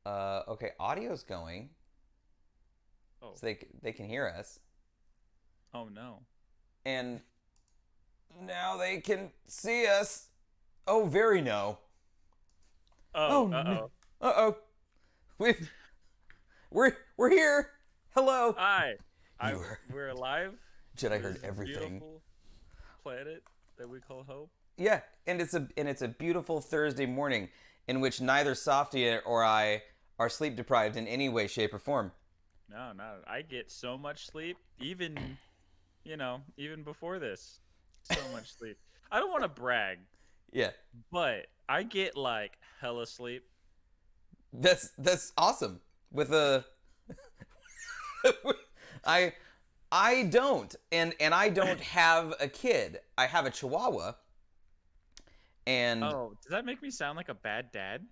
Okay, audio's going, Oh, so they can hear us, oh no. and now they can see us. Oh, very no. Oh, Oh no. uh-oh. Uh-oh. We we're here. Hello. Hi. You heard, We're alive Jedi in heard this everything. beautiful planet that we call Hope. Yeah, and it's a beautiful Thursday morning in which neither Softy or I are sleep deprived in any way, shape, or form. No, no. I get so much sleep, even before this. So much sleep. I don't want to brag, Yeah, but I get like hella sleep. that's awesome. With a I I don't, and I don't have a kid. I have a Chihuahua, and Oh, does that make me sound like a bad dad?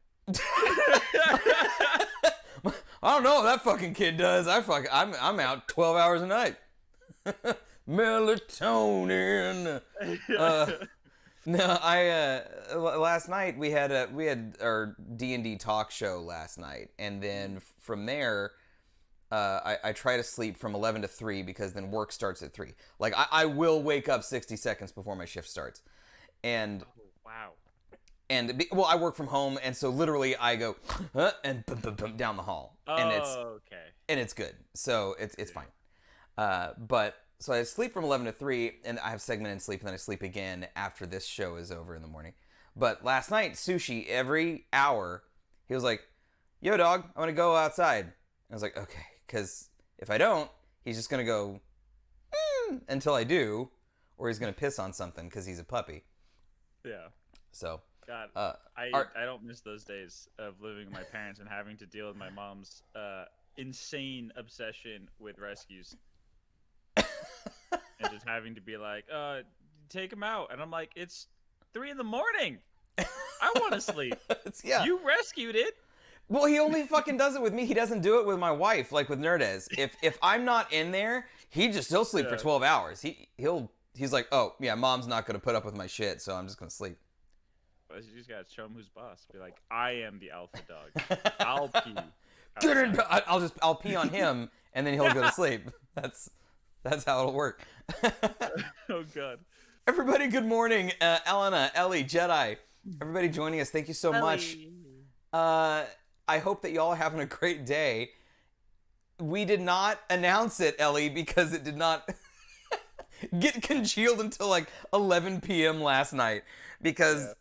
I don't know what that fucking kid does. I'm out 12 hours a night. Melatonin. Uh, no, I last night we had our D&D talk show last night, and then from there I try to sleep from 11 to 3 because then work starts at 3. Like I will wake up 60 seconds before my shift starts, and Oh, wow. well, I work from home, and so literally I go and boom, boom, boom, down the hall, Oh, okay. and it's good. So it's Yeah. fine. But so I sleep from 11 to 3, and I have segmented sleep, and then I sleep again after this show is over in the morning. But last night, Sushi, every hour, he was like, "Yo, dog, I want to go outside." I was like, "Okay," because if I don't, he's just gonna go until I do, or he's gonna piss on something because he's a puppy. Yeah. So, God, uh, I our I don't miss those days of living with my parents and having to deal with my mom's insane obsession with rescues and just having to be like, take him out, and I'm like, it's 3 in the morning. I want to sleep. yeah. You rescued it. Well, he only fucking does it with me. He doesn't do it with my wife, like with Nerdez. If I'm not in there, he'll sleep for Yeah. 12 hours. He's like, oh yeah, mom's not gonna put up with my shit, so I'm just gonna sleep. But you just gotta show him who's boss. Be like, I am the alpha dog. I'll pee Get in. outside. I'll pee on him, and then he'll go to sleep. That's how it'll work. Oh god. Everybody, good morning. Elena, Ellie, Jedi. Everybody joining us. Thank you so much. Ellie. Uh, I hope that y'all are having a great day. We did not announce it, Ellie, because it did not get congealed until like 11 p.m. last night. Yeah. Because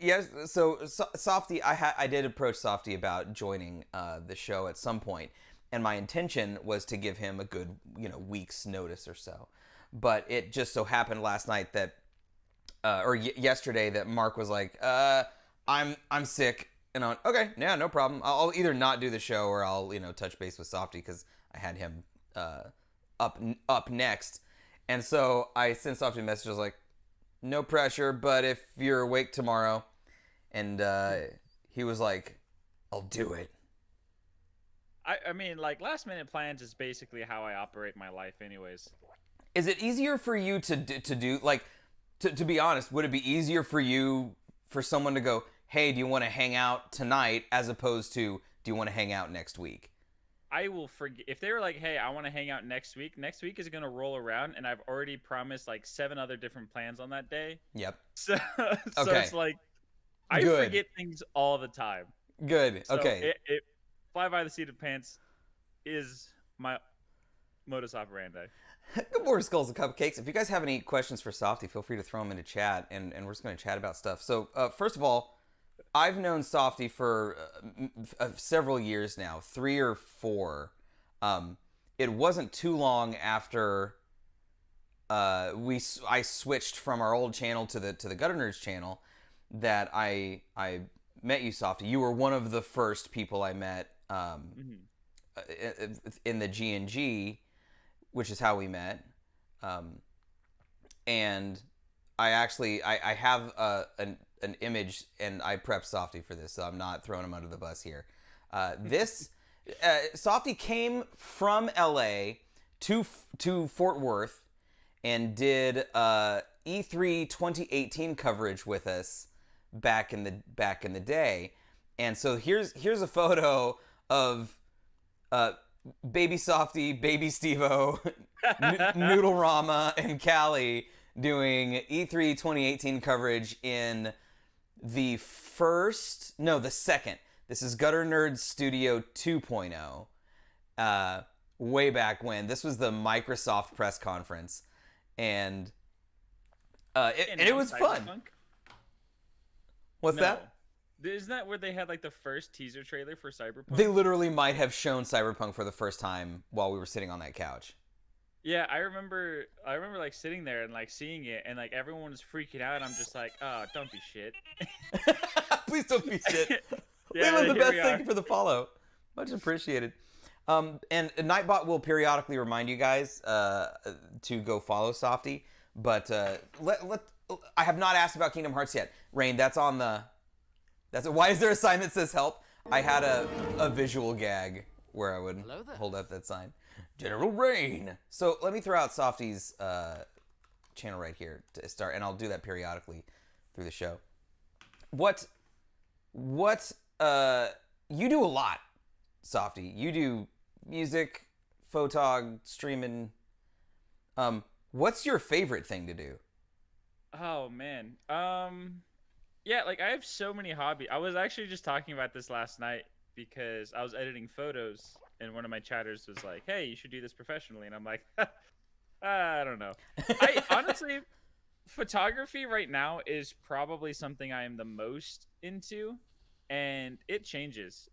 yes, so Softy, I did approach Softy about joining the show at some point, and my intention was to give him a good week's notice or so. But it just so happened last night that yesterday that Mark was like, I'm sick, and I went, okay, yeah, no problem. I'll either not do the show or I'll touch base with Softy because I had him uh, up next, and so I sent Softy a message. I was like, no pressure, but if you're awake tomorrow, and he was like, I'll do it. I mean, like last minute plans is basically how I operate my life, anyways. Is it easier for you to do like to be honest? Would it be easier for you for someone to go, hey, do you want to hang out tonight, as opposed to do you want to hang out next week? I will forget if they were like, "Hey, I want to hang out next week." Next week is gonna roll around, and I've already promised like 7 other different plans on that day. Yep. So, so Okay. it's like I Good. forget things all the time. Good. So Okay. it fly by the seat of pants is my modus operandi. Good morning, Skulls and Cupcakes. If you guys have any questions for Softy, feel free to throw them into chat, and we're just going to chat about stuff. So, first of all, I've known Softy for several years now, 3 or 4. Um, it wasn't too long after I switched from our old channel to the Gutter Nerds channel that I met you, Softy. You were one of the first people I met Hmm. in the G&G, which is how we met. Um, and I have an image, and I prepped Softy for this, so I'm not throwing him under the bus here. This Softy came from LA to Fort Worth and did E3 2018 coverage with us back in the day. And so here's a photo of uh, Baby Softy, Baby Stevo, Noodle Rama, and Callie doing E3 2018 coverage in the second. This is Gutter Nerds Studio 2.0. Way back when. This was the Microsoft press conference. And it was fun. What's that? Isn't that where they had like the first teaser trailer for Cyberpunk? They literally might have shown Cyberpunk for the first time while we were sitting on that couch. Yeah, I remember like sitting there and like seeing it, and like everyone was freaking out, and I'm just like, oh, don't be shit. Please don't be shit. Yeah, Leland, the best, thank you for the follow. Much appreciated. And Nightbot will periodically remind you guys to go follow Softy, but I have not asked about Kingdom Hearts yet. Rain, why is there a sign that says help? I had a visual gag where I would hold up that sign. General Rain. So let me throw out Softy's channel right here to start, and I'll do that periodically through the show. What you do a lot, Softy. You do music, photog, streaming. What's your favorite thing to do? Oh man. Yeah, like I have so many hobbies. I was actually just talking about this last night because I was editing photos and one of my chatters was like, "Hey, you should do this professionally." And I'm like, I don't know. I honestly, photography right now is probably something I am the most into, and it changes.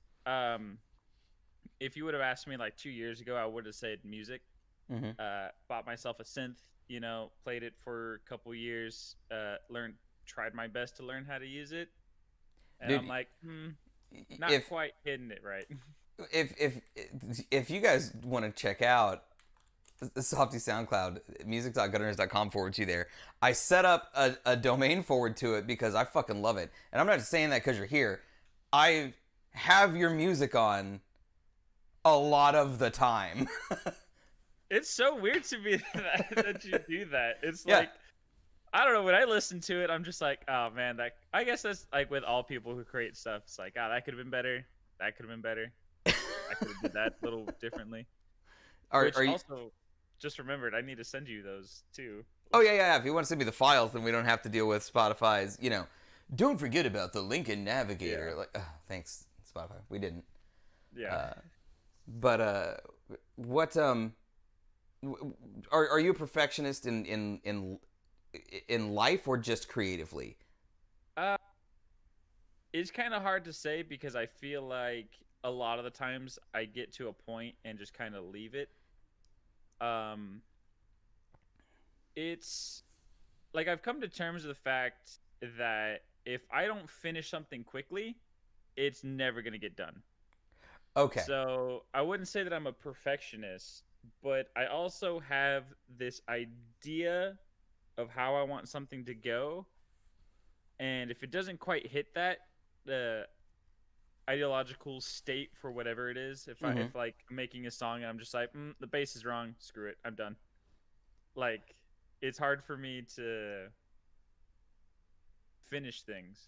If you would have asked me like 2 years ago, I would have said music. Mm-hmm. Bought myself a synth, played it for a couple years, tried my best to learn how to use it. And dude, I'm like, not quite hitting it right. If you guys want to check out the Softy SoundCloud, music.gutternerds.com forward to there. I set up a domain forward to it because I fucking love it. And I'm not just saying that because you're here. I have your music on a lot of the time. It's so weird to me that you do that. It's like, I don't know, when I listen to it, I'm just like, oh man, I guess that's like with all people who create stuff. It's like, that could have been better. That could have been better. I could have did that a little differently. Are you also just remembered? I need to send you those too. Oh yeah. If you want to send me the files, then we don't have to deal with Spotify's. Don't forget about the Lincoln Navigator. Yeah. Like, thanks Spotify. We didn't. Yeah. But what are you a perfectionist in life or just creatively? It's kind of hard to say because I feel like a lot of the times I get to a point and just kind of leave it. It's like I've come to terms with the fact that if I don't finish something quickly, it's never going to get done. Okay. So I wouldn't say that I'm a perfectionist, but I also have this idea of how I want something to go. And if it doesn't quite hit that, the ideological state for whatever it is, if I'm making a song and I'm just like, the bass is wrong, screw it, I'm done. Like, it's hard for me to finish things,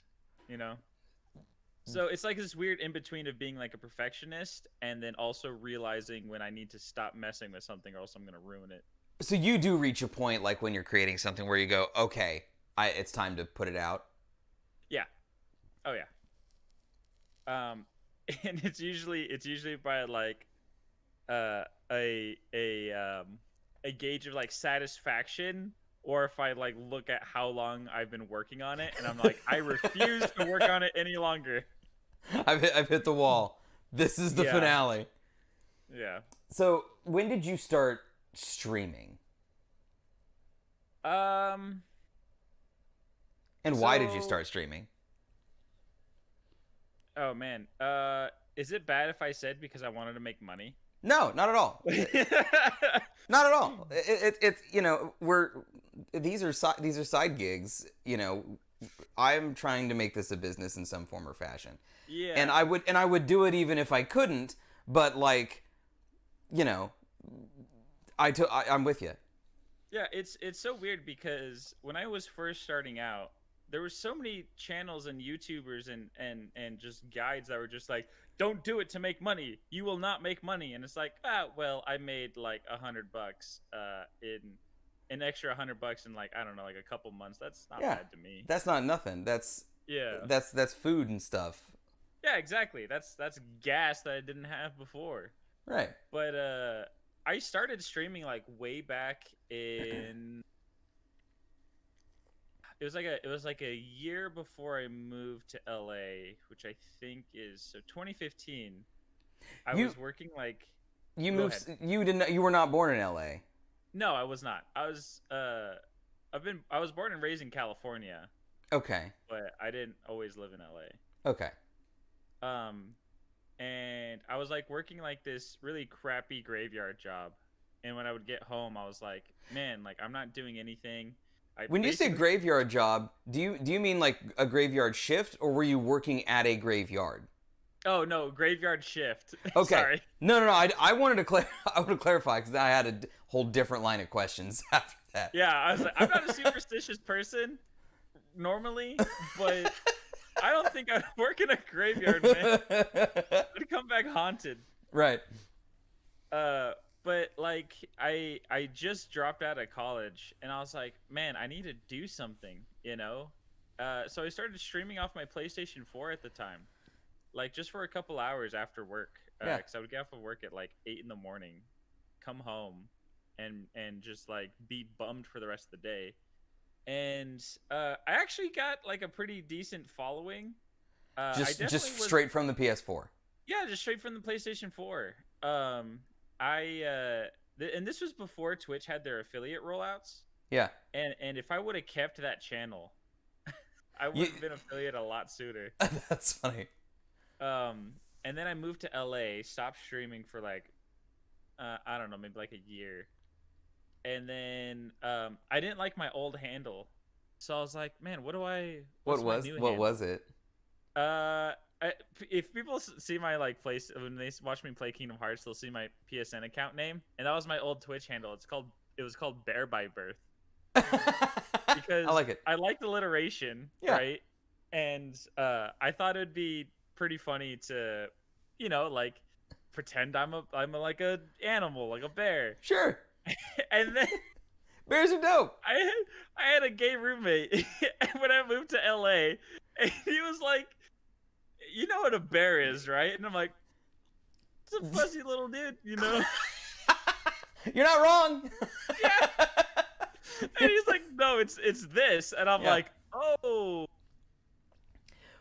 So it's like this weird in between of being like a perfectionist and then also realizing when I need to stop messing with something or else I'm going to ruin it. So you do reach a point like when you're creating something where you go, okay, it's time to put it out. Yeah. Oh yeah. And it's usually by like a gauge of like satisfaction, or if I like look at how long I've been working on it and I'm like, I refuse to work on it any longer. I've hit the wall. This is the finale. Yeah. So when did you start streaming? And why did you start streaming? Oh man, is it bad if I said because I wanted to make money? No, not at all. Not at all. It's these are side gigs. I'm trying to make this a business in some form or fashion. Yeah. And I would do it even if I couldn't. But like, I'm with you. Yeah, it's so weird because when I was first starting out, there were so many channels and YouTubers and just guides that were just like, don't do it to make money. You will not make money. And it's like, well, I made like $100 in an extra $100 in like, I don't know, like a couple months. That's not Yeah, bad to me. that's not nothing. That's Yeah. that's food and stuff. Yeah, exactly. That's gas that I didn't have before. Right. But I started streaming like way back in it was like a year before I moved to LA, which I think is so 2015. I You- was working like You Go moved. ahead. You were not born in L.A. no, I was not. I was I was born and raised in California, Okay. but I didn't always live in LA. Okay. And I was like working like this really crappy graveyard job. And when I would get home, I was like, man, like I'm not doing anything. When you say graveyard job, do you mean like a graveyard shift, or were you working at a graveyard? Oh no, graveyard shift. Okay. Sorry. No. I wanted to I want to clarify because I had a whole different line of questions after that. Yeah, I was like, I'm not a superstitious person normally, but I don't think I'd work in a graveyard, man. I'd come back haunted. Right. But like I just dropped out of college and I was like, man, I need to do something, you know? So I started streaming off my PlayStation 4 at the time, like just for a couple hours after work. Yeah. Because I would get off of work at like 8 in the morning, come home, and just like be bummed for the rest of the day. And I actually got like a pretty decent following. I Just definitely was- straight from the PS4. yeah, just straight from the PlayStation 4. And this was before Twitch had their affiliate rollouts. Yeah. And if I would have kept that channel, I would have been affiliate a lot sooner. That's funny. And then I moved to LA, stopped streaming for like I don't know, maybe like a year. And then I didn't like my old handle. So I was like, man, what's my new What handle? was it? If people see my like place when they watch me play Kingdom Hearts, they'll see my PSN account name, and that was my old Twitch handle. It was called Bear by Birth because I like it. I liked alliteration, Yeah. right? And I thought it'd be pretty funny to, you know, like pretend I'm like a animal, like a bear, Sure. and then Bears are dope. I had a gay roommate when I moved to LA, and he was like, you know what a bear is, right? And I'm like, it's a fuzzy little dude, you know? You're not wrong. Yeah. And he's like, no, it's this. And I'm Yeah. like, oh,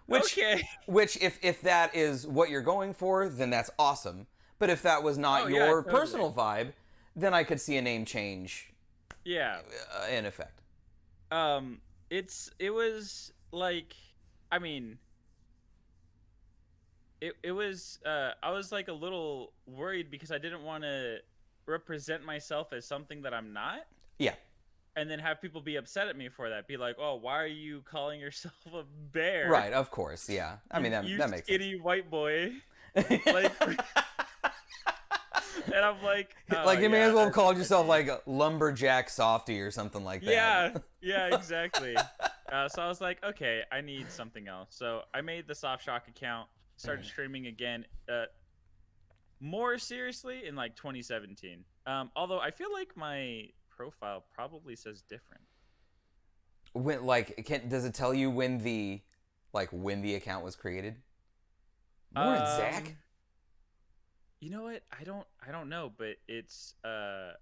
Which, okay. which if that is what you're going for, then that's awesome. But if that was not Oh, yeah, your totally. personal vibe, then I could see a name change Yeah. in effect. It was like, I mean, it was, I was like a little worried because I didn't want to represent myself as something that I'm not. Yeah. And then have people be upset at me for that. Be like, "Oh, why are you calling yourself a bear?" Right, of course, yeah. I mean, that You makes sense. skinny white boy. Like, and I'm like, oh, Like, you may yeah, as well have that's called yourself, funny. like, Lumberjack Softy or something like that. Yeah, exactly. So I was like, okay, I need something else. So I made the SoftShock account, started streaming again, more seriously in like 2017. Although I feel like my profile probably says different. When, like, does it tell you when the account was created? Morning, Zach. You know what? I don't know, but it's I'm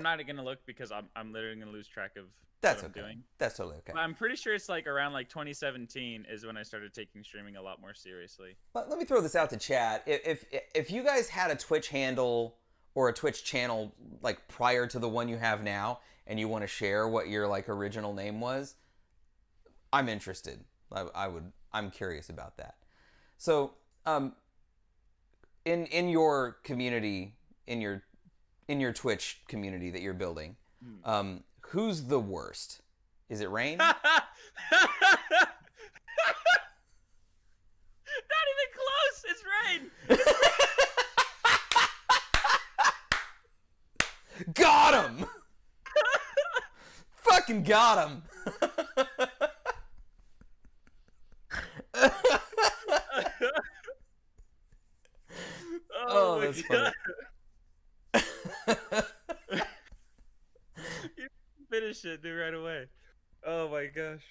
not gonna look because I'm literally gonna lose track of That's what I'm okay. doing. That's totally okay. I'm pretty sure it's like around like 2017 is when I started taking streaming a lot more seriously. Let me throw this out to chat. If you guys had a Twitch handle or a Twitch channel like prior to the one you have now, and you want to share what your like original name was, I'm interested. I'm curious about that. So, in your community, in your Twitch community that you're building, who's the worst? Is it Rain? Not even close. It's Rain. Got him! Fucking got him! funny. You finish it, dude, right away. Oh my gosh.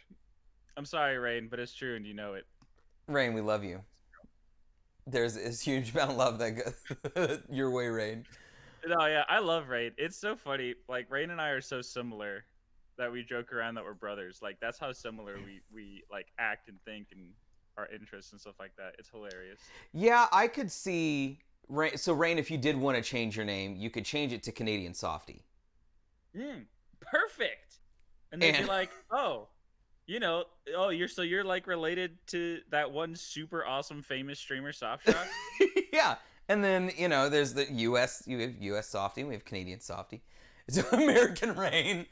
I'm sorry, Rain, but it's true and you know it. Rain, we love you. There's this huge amount of love that goes your way, Rain. No, yeah, I love Rain. It's so funny. Like Rain and I are so similar that we joke around that we're brothers. Like that's how similar we like act and think and our interests and stuff like that. It's hilarious. Yeah, I could see Rain. So Rain, if you did want to change your name, you could change it to Canadian Softy. Perfect. And they'd be And- like, "Oh, you know, you're like related to that one super awesome famous streamer Softshock." Yeah. And then, there's the US, you have US Softy, we have Canadian Softy. It's American Rain.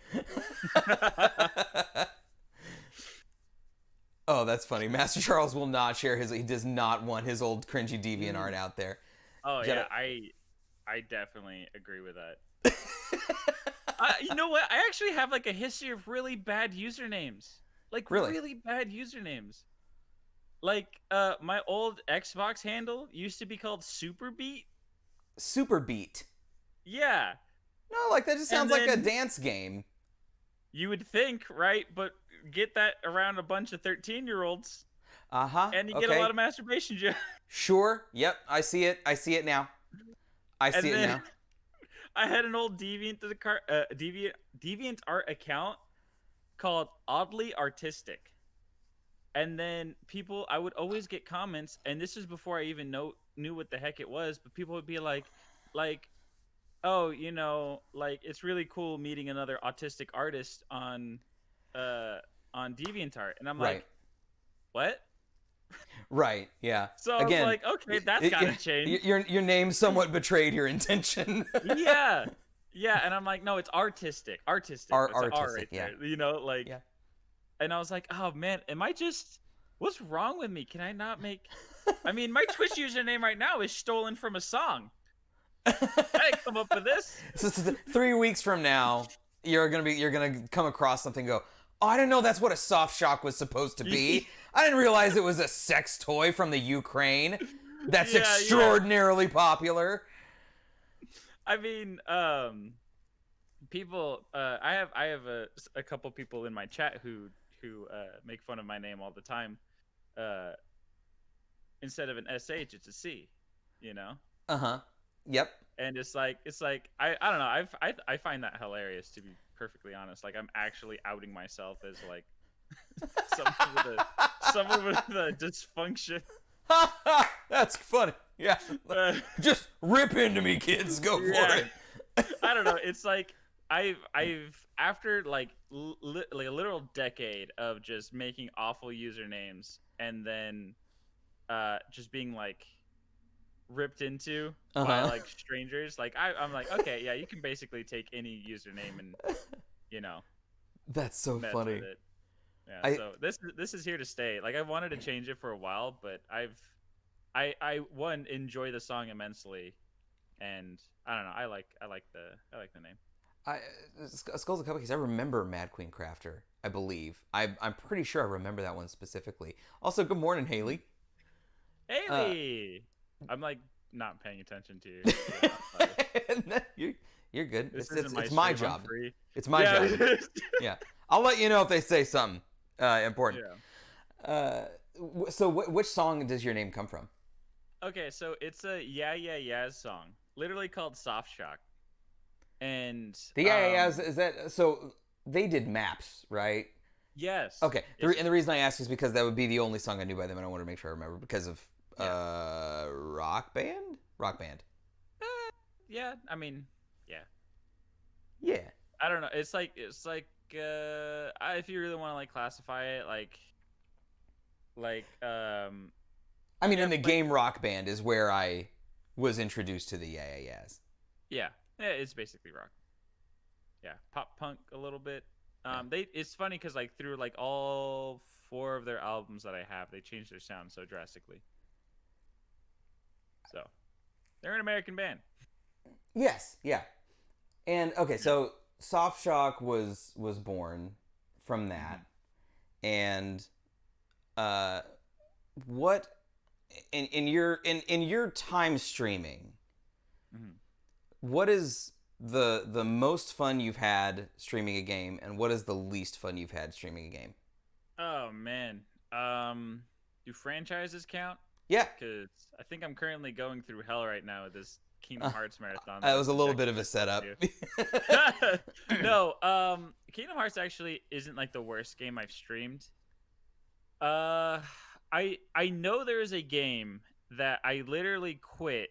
Oh, that's funny. Master Charles will not share he does not want his old cringy deviant art out there. Oh Jedi- yeah, I definitely agree with that. You know what? I actually have like a history of really bad usernames. Like Really? really bad usernames. Like my old Xbox handle used to be called Superbeat. Super Beat. Yeah. No, like that just sounds And like a then- dance game. You would think, right? But get that around a bunch of 13-year-olds Uh-huh. and you okay. get a lot of masturbation jokes. Sure. Yep. I see it. I see it now. I see it then now. I had an old Deviant Art account called Oddly Artistic. And then I would always get comments, and this is before I even knew what the heck it was, but people would be like, oh, like it's really cool meeting another autistic artist on DeviantArt. And I'm Right. like, what? Right. Yeah. So Again, I was like, okay, that's gotta change. Your name somewhat betrayed your intention. Yeah. Yeah, and I'm like, no, it's artistic. Artistic. It's an R artistic, right there. Like Yeah. And I was like, oh man, what's wrong with me? Can I not make I mean, my Twitch username right now is stolen from a song. I didn't come up with this. So 3 weeks from now, you're gonna come across something and go, oh, I didn't know that's what a soft shock was supposed to be. I didn't realize it was a sex toy from the Ukraine. That's Yeah, extraordinarily popular. I mean, people. I have a couple people in my chat who make fun of my name all the time. Instead of an SH, it's a C. Uh-huh. Yep. And it's like I don't know. I find that hilarious, to be perfectly honest. Like I'm actually outing myself as like someone with a dysfunction. That's funny. Yeah. Just rip into me, kids. Go for Yeah. it. I don't know. It's like I've after like like a literal decade of just making awful usernames and then just being like ripped into by Uh-huh. like strangers. Like I'm like, okay, yeah, you can basically take any username and That's so mess funny. with it. Yeah. So this is here to stay. Like I wanted to change it for a while, but I enjoy the song immensely, and I don't know. I like the name. Skulls and Cupcakes, I remember Mad Queen Crafter, I believe. I'm pretty sure I remember that one specifically. Also, good morning, Haley. Haley, I'm like not paying attention to you. You're good. This It's isn't my stream, I'm job. free. It's my Yeah. job. Yeah. I'll let you know if they say something important. Yeah. So which song does your name come from? Okay, so it's a Yeah Yeah Yeahs song, literally called Soft Shock. And The Yeah, is that so? They did Maps, right? yes. Okay. It's- And the reason I ask is because that would be the only song I knew by them, and I want to make sure I remember because of Rock Band. Yeah, I mean, yeah. Yeah. I don't know. It's like if you really want to like classify it I mean, in the game Rock Band is where I was introduced to the Yeah. yeah, it's basically rock. Yeah, pop punk a little bit. It's funny because like through like all 4 of their albums that I have, they changed their sound so drastically. So they're an American band. Yes, yeah. And okay, so Soft Shock was born from that. And what in your time streaming, what is the most fun you've had streaming a game, and what is the least fun you've had streaming a game? Oh man. Do franchises count? Yeah. Because I think I'm currently going through hell right now with this Kingdom Uh, Hearts marathon that it I've was a been little bit actually of a looking forward setup. to. No, Kingdom Hearts actually isn't like the worst game I've streamed. Uh, I know there is a game that I literally quit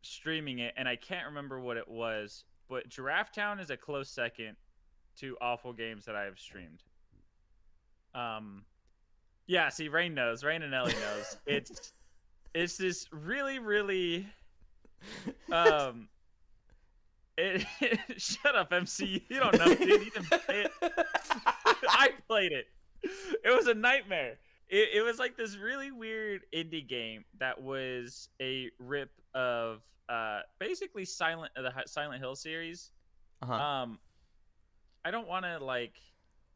streaming it, and I can't remember what it was. But Giraffe Town is a close second to awful games that I have streamed. Um, yeah. See, Rain knows. Rain and Ellie knows. It's this really really um. Shut up, MC. You don't know, dude. You didn't play it. I played it. It was a nightmare. It was like this really weird indie game that was a rip of basically the Silent Hill series. Uh-huh. Um, I don't want to like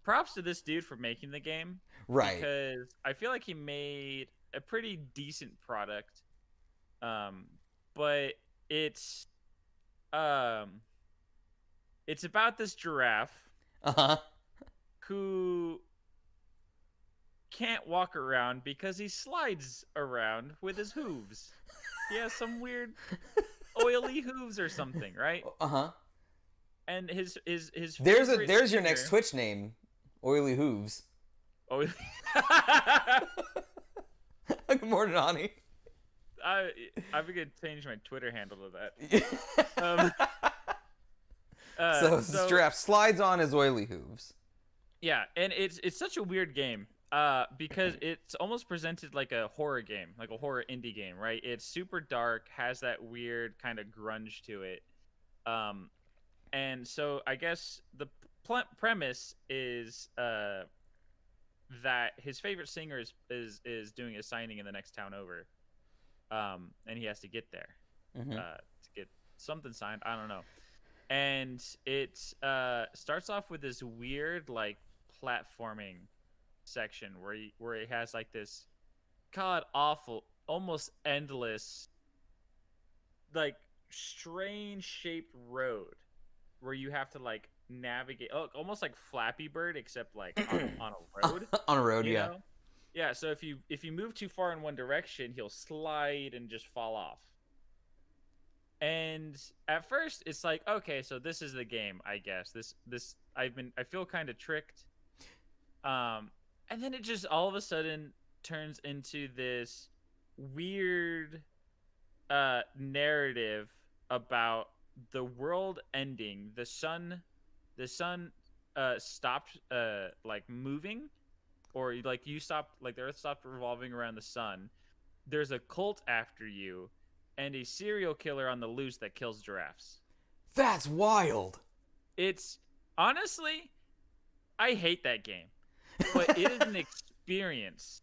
props to this dude for making the game Right. because I feel like he made a pretty decent product. But it's um it's about this giraffe Uh-huh. who can't walk around because he slides around with his hooves. He has some weird oily hooves or something, right? Uh-huh. And his There's your singer, next Twitch name. Oily Hooves. oily. Good morning, Ani. I'm gonna change my Twitter handle to that. Um, So this giraffe slides on his oily hooves. Yeah, and it's such a weird game because it's almost presented like a horror game, like a horror indie game, right? It's super dark, has that weird kind of grunge to it. And so I guess the premise is that his favorite singer is doing a signing in the next town over. And he has to get there Mm-hmm. to get something signed. I don't know. And it starts off with this weird like platforming section where he has like this god awful, almost endless, like strange shaped road where you have to like navigate, almost like Flappy Bird except like on a road. On a road, You yeah. know? Yeah. So if you move too far in one direction, he'll slide and just fall off. And at first it's like, okay, so this is the game, I guess. This I feel kind of tricked. And then it just all of a sudden turns into this weird narrative about the world ending. The sun stopped like moving, or like you stopped, like the earth stopped revolving around the sun. There's a cult after you and a serial killer on the loose that kills giraffes. That's wild. It's honestly, I hate that game, but it is an experience.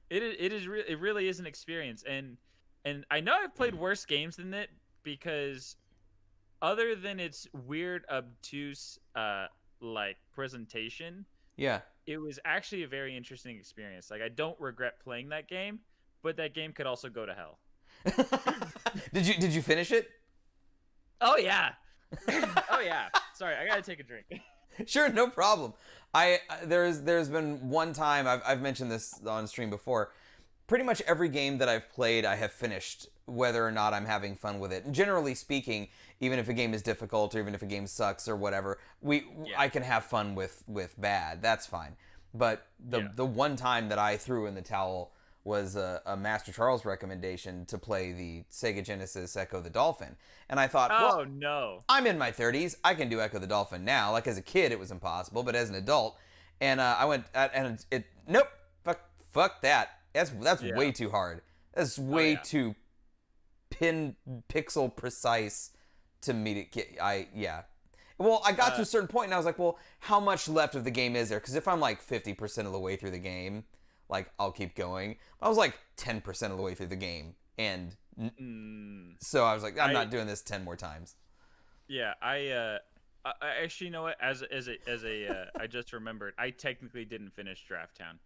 It really is an experience, and I know I've played worse games than it because other than its weird, obtuse, like presentation, Yeah. it was actually a very interesting experience. Like I don't regret playing that game, but that game could also go to hell. Did you finish it? Oh yeah. Oh yeah. Sorry, I gotta take a drink. Sure, no problem. There's been one time I've mentioned this on stream before. Pretty much every game that I've played, I have finished, whether or not I'm having fun with it. And generally speaking, even if a game is difficult or even if a game sucks or whatever, I can have fun with bad. That's fine. But the one time that I threw in the towel was a Master Charles recommendation to play the Sega Genesis Echo the Dolphin. And I thought, Oh well, no. I'm in my 30s. I can do Echo the Dolphin now. Like as a kid, it was impossible, but as an adult, and I went and nope, fuck that. That's Yeah. way too hard. That's way yeah. too pixel precise to me to get. Yeah. Well, I got to a certain point and I was like, well, how much left of the game is there? Because if I'm like 50% of the way through the game, like I'll keep going. I was like 10% of the way through the game, and so I was like, I'm not doing this 10 more times. Yeah, I actually, you know what? As a I just remembered, I technically didn't finish Draft Town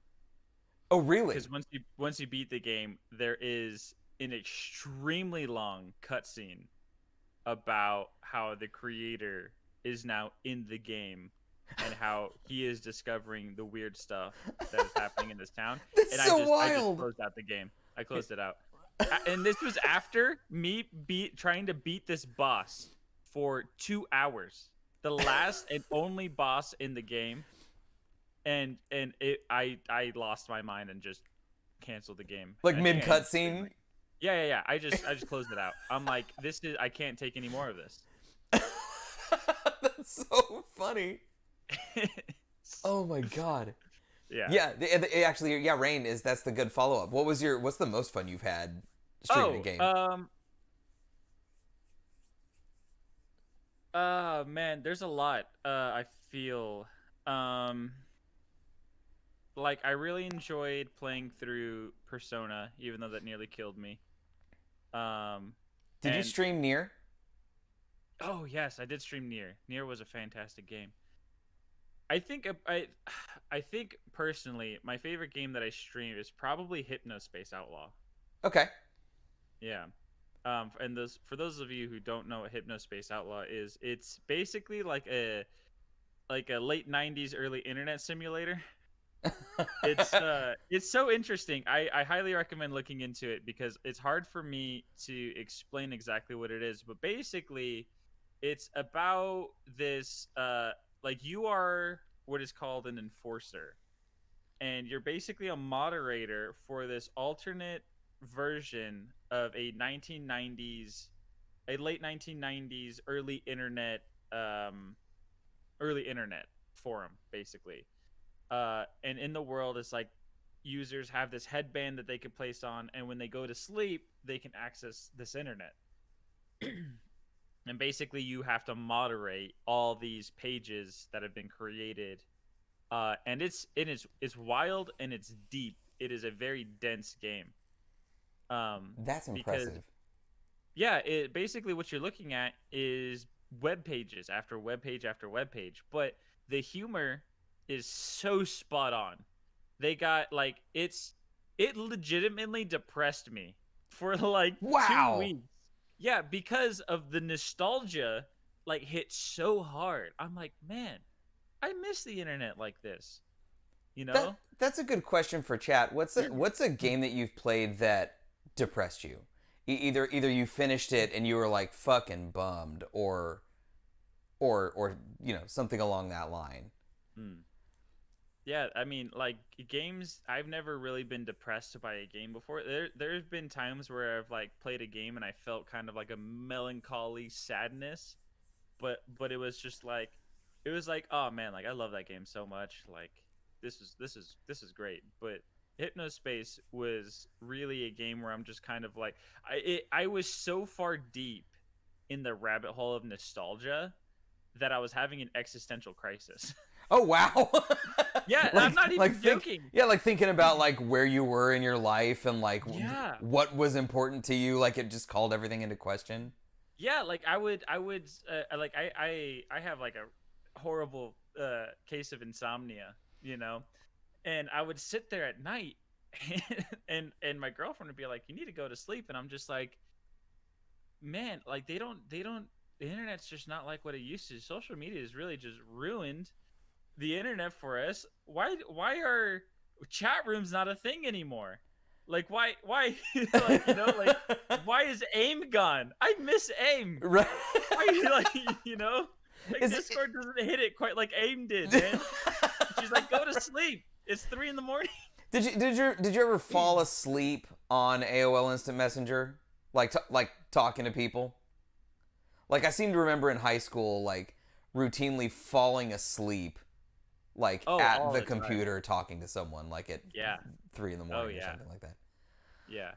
Oh, really? because once you beat the game, there is an extremely long cutscene about how the creator is now in the game and how he is discovering the weird stuff that is happening in this town. That's And so I just wild. closed out the game. I closed it out. And this was after me trying to beat this boss for 2 hours, the last and only boss in the game, and I lost my mind and just canceled the game. Like I mid think I ended up saying, cutscene. like, yeah. I just closed it out. I'm like, I can't take any more of this. That's so funny. Oh my god. Yeah. Yeah, actually, yeah, Rain that's the good follow up. What's the most fun you've had streaming a game? Man, there's a lot. I feel, like I really enjoyed playing through Persona, even though that nearly killed me. Did you and stream Nier? Oh yes, I did stream Nier. Nier was a fantastic game. I think I think personally, my favorite game that I stream is probably Hypnospace Outlaw. Okay. Yeah. And for those of you who don't know what Hypnospace Outlaw is, it's basically like a late '90s, early internet simulator. It's so interesting. I highly recommend looking into it because it's hard for me to explain exactly what it is, but basically, it's about this like you are what is called an enforcer, and you're basically a moderator for this alternate version of a late 1990s early internet forum, basically. And in the world, it's like users have this headband that they can place on, and when they go to sleep, they can access this internet. And basically, you have to moderate all these pages that have been created. And it's wild and it's deep. It is a very dense game. That's Because impressive. yeah, it basically what you're looking at is web pages after web page after web page, but the humor is so spot on. They got like it legitimately depressed me for like two Wow. weeks. Yeah, because of the nostalgia like hit so hard. I'm like, man, I miss the internet like this. You know? That's a good question for chat. What's a game that you've played that depressed you? Either you finished it and you were like fucking bummed, or something along that line. Hmm. Yeah, I mean, like games. I've never really been depressed by a game before. There's been times where I've like played a game and I felt kind of like a melancholy sadness, but it was like, oh man, like I love that game so much. Like this is great. But Hypnospace was really a game where I'm just kind of like I was so far deep in the rabbit hole of nostalgia that I was having an existential crisis. Oh wow. Yeah, I'm not even joking. Yeah, like thinking about like where you were in your life and like Yeah. what was important to you, like it just called everything into question. Yeah, like I would like I have like a horrible case of insomnia, you know. And I would sit there at night and my girlfriend would be like, "You need to go to sleep." And I'm just like, "Man, like they don't the internet's just not like what it used to. Social media has really just ruined the internet for us. Why are chat rooms not a thing anymore? Like why like like why is AIM gone? I miss AIM. Right. Why like like Discord doesn't hit it quite like AIM did, man. She's like, go to sleep. It's 3 a.m. Did you ever fall asleep on AOL Instant Messenger, like talking to people? Like I seem to remember in high school, like routinely falling asleep, like at all the the time. computer talking to someone, like at Yeah. 3 a.m. Oh, or yeah. something like that. Yeah.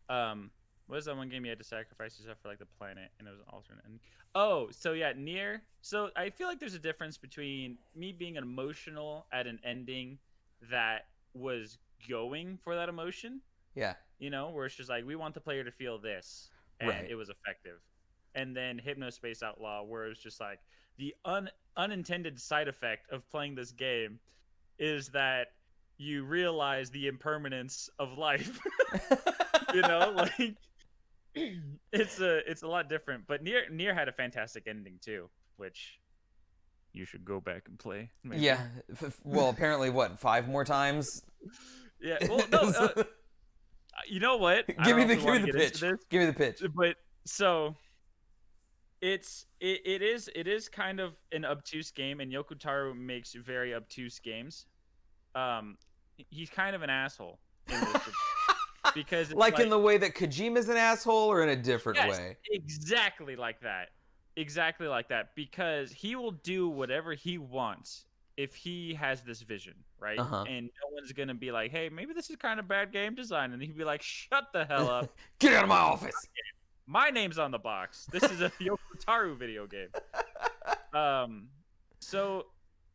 What was that one game you had to sacrifice yourself for like the planet and it was an alternate ending? Oh, so yeah, Nier. So I feel like there's a difference between me being emotional at an ending that was going for that emotion, Yeah. where it's just like we want the player to feel this and Right. it was effective. And then Hypnospace Outlaw, where it was just like the unintended side effect of playing this game is that you realize the impermanence of life. You know, like it's a lot different. But Nier had a fantastic ending too, which you should go back and play. Maybe. Yeah. Well, apparently, what, 5 more times? Yeah. Well, no. You know what? I Give don't me know if the we give me want to the get into pitch. this, Give me the pitch. but so it is kind of an obtuse game, and Yoko Taro makes very obtuse games. Um, he's kind of an asshole in this because it's Like in like the way that Kojima's an asshole, or in a different yes, way? exactly like that, exactly like that. Because he will do whatever he wants if he has this vision, right? Uh-huh. And no one's gonna be like, "Hey, maybe this is kind of bad game design," and he'd be like, "Shut the hell up! Get out of my This is office. my name's on the box. This is a Yoko Taro video game." So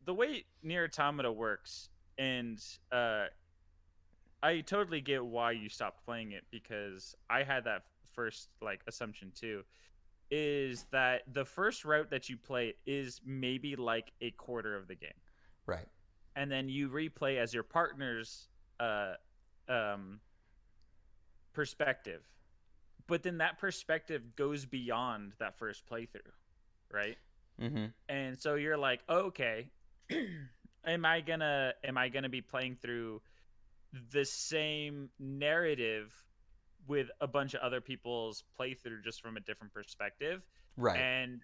the way Nier Automata works, and I totally get why you stopped playing it, because I had that first like assumption too, is that the first route that you play is maybe like a quarter of the game, Right. and then you replay as your partner's uh um perspective, but then that perspective goes beyond that first playthrough, right? Mm-hmm. And so you're like, okay, am I gonna be playing through the same narrative with a bunch of other people's playthrough just from a different perspective? Right. And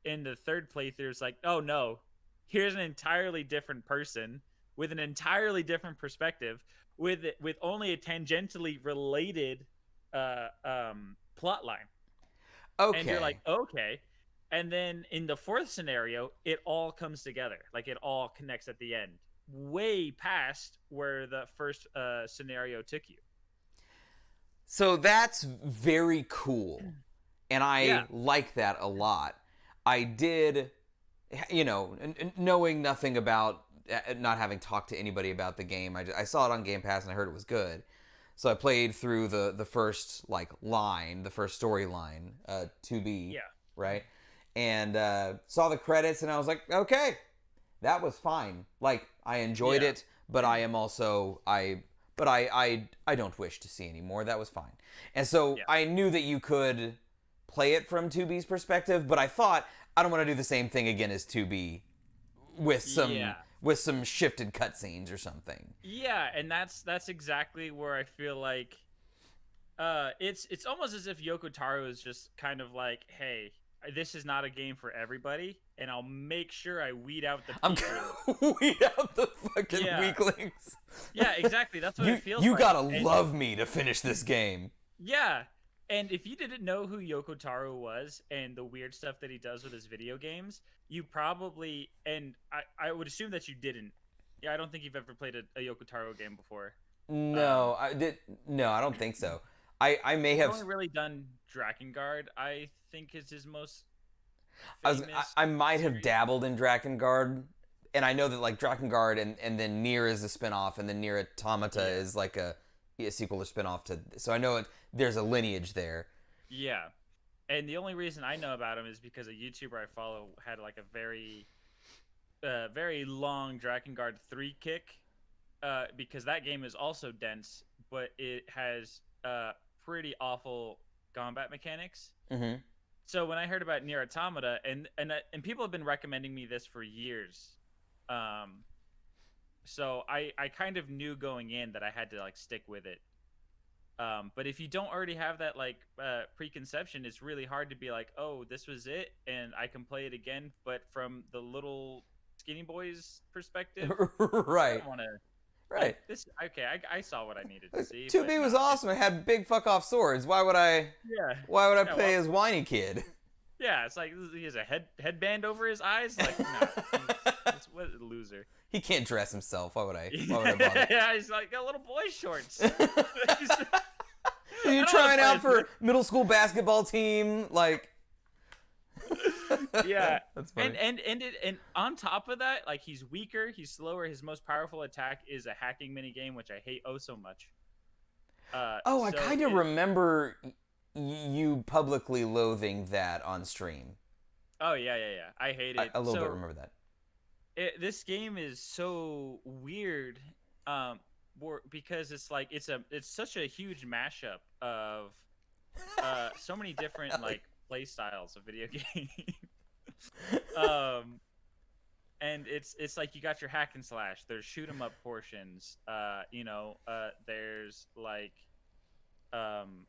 in the third playthrough, it's like, oh no, here's an entirely different person with an entirely different perspective, with only a tangentially related plot line. And you're like, Okay. okay. And then in the fourth scenario, it all comes together, like it all connects at the end, way past where the first scenario took you. So that's very cool. And Yeah. I like that a lot. I did, knowing nothing about, not having talked to anybody about the game, I saw it on Game Pass and I heard it was good. So I played through the first the first storyline, 2B, Yeah. right? And saw the credits and I was like, okay, that was fine. Like, I enjoyed Yeah. it, but I am also I don't wish to see any more. That was fine. And so Yeah. I knew that you could play it from 2B's perspective, but I thought I don't want to do the same thing again as 2B with Yeah. some shifted cutscenes or something. Yeah, and that's exactly where I feel like it's almost as if Yoko Taro is just kind of like, hey, this is not a game for everybody, and I'll make sure I weed out the I'm people. gonna weed out the fucking Yeah. weaklings. Yeah, exactly. That's what You it feels you like. gotta And love me to finish this game. yeah. And if you didn't know who Yoko Taro was and the weird stuff that he does with his video games, you probably, and I would assume that you didn't. Yeah, I don't think you've ever played a Yoko Taro game before. No, I did. No, I don't think so. I may He's have. only really done Drakengard, I think is his most I famous. I might have series. dabbled in Drakengard, and I know that like Drakengard and then Nier is a spinoff, and then Nier Automata Yeah. is like a sequel or spinoff to. So I know there's a lineage there. Yeah. And the only reason I know about him is because a YouTuber I follow had like a very long Drakengard 3 kick, because that game is also dense, but it has pretty awful combat mechanics. Mm-hmm. So when I heard about Nier Automata, and people have been recommending me this for years, so I kind of knew going in that I had to like stick with it. But if you don't already have that like preconception, it's really hard to be like, oh, this was it, and I can play it again, but from the little skinny boy's perspective. I Right. don't want to. Right. Like, this I saw what I needed to see. 2B but was no, awesome. It had big fuck off swords. Why would I Yeah. Yeah, play well, as whiny kid? yeah. It's like he has a headband over his eyes. Like, no, what a loser. He can't dress himself. Why would I bother? Yeah, he's like got little boy shorts. Are you trying out for middle school basketball team? Like, Yeah. that's funny. And on top of that, like he's weaker, he's slower. His most powerful attack is a hacking mini game, which I hate oh so much. I So kind of remember you publicly loathing that on stream. Oh yeah. I hate it. I a little bit remember that. This game is so weird. because it's like it's such a huge mashup of so many different like play styles of video game. um and it's like you got your hack and slash, there's shoot 'em up portions, there's like um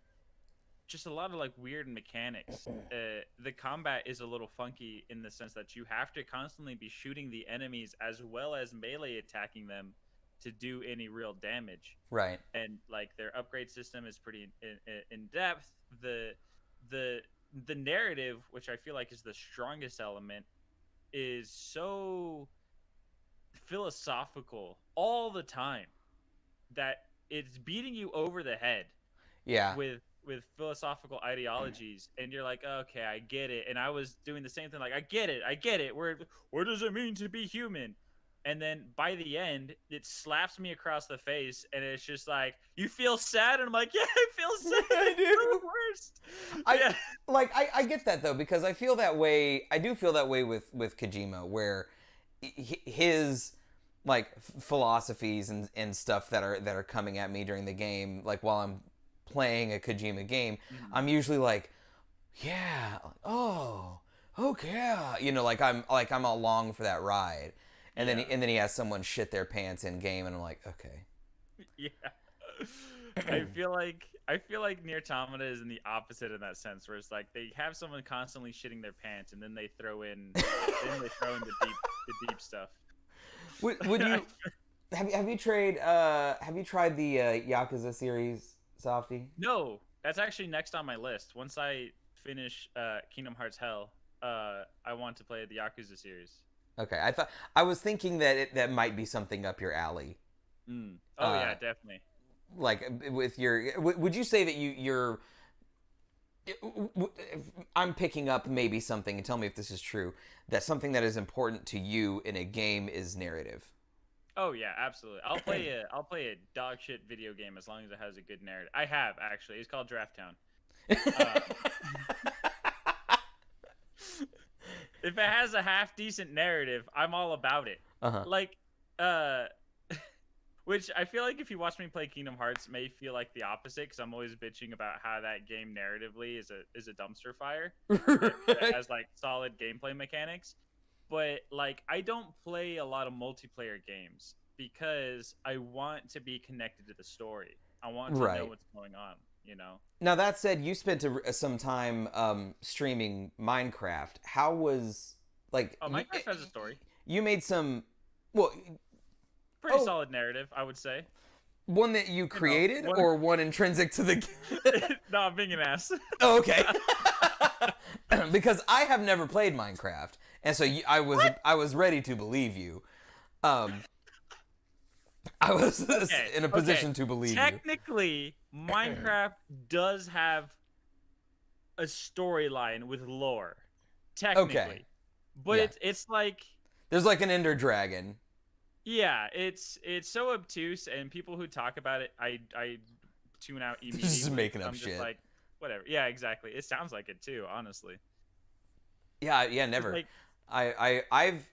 just a lot of like weird mechanics. The combat is a little funky in the sense that you have to constantly be shooting the enemies as well as melee attacking them to do any real damage. Right. And like their upgrade system is pretty in depth. The the narrative, which I feel like is the strongest element, is so philosophical all the time that it's beating you over the head Yeah. with philosophical ideologies, and you're like, okay, I get it. And I was doing the same thing, like, I get it. What does it mean to be human? And then by the end, it slaps me across the face, and it's just like, you feel sad, and I'm like, yeah, I feel sad. I do. It's the worst. Yeah. I get that though, because I feel that way. I do feel that way with Kojima, where his like philosophies and stuff that are coming at me during the game, like while I'm playing a Kojima game, I'm usually like, yeah, oh, okay, like I'm along for that ride, and then he has someone shit their pants in game, and I'm like, okay. Yeah. I feel like Nier Automata is in the opposite in that sense, where it's like they have someone constantly shitting their pants, and then they throw in the deep stuff. Would you have you tried the Yakuza series, Softy? No, that's actually next on my list. Once I finish Kingdom Hearts Hell, I want to play the Yakuza series. Okay, I was thinking that that might be something up your alley. Oh yeah, definitely. Like with your, would you say that you're? I'm picking up maybe something, and tell me if this is true. That something that is important to you in a game is narrative. Oh yeah, absolutely. I'll play a dog shit video game as long as it has a good narrative. I have actually. It's called Draft Town. If it has a half decent narrative, I'm all about it. Like, which I feel like if you watch me play Kingdom Hearts, may feel like the opposite, because I'm always bitching about how that game narratively is a dumpster fire. It has like solid gameplay mechanics, but like I don't play a lot of multiplayer games because I want to be connected to the story. I want to know what's going on. Now that said, you spent some time streaming Minecraft. How was like? Oh, Minecraft has a story. You made some, pretty solid narrative, I would say. One that you created, or one intrinsic to the game? No, I'm being an ass. Oh, okay. Because I have never played Minecraft, and so I was ready to believe you. I was in a position to believe Technically, Minecraft does have a storyline with lore. Technically. But it's like there's like an Ender Dragon. Yeah, it's so obtuse, and people who talk about it, I tune out immediately. Just making up I'm shit. Just like, whatever. Yeah, exactly. It sounds like it too, honestly. Yeah, never. Like, I've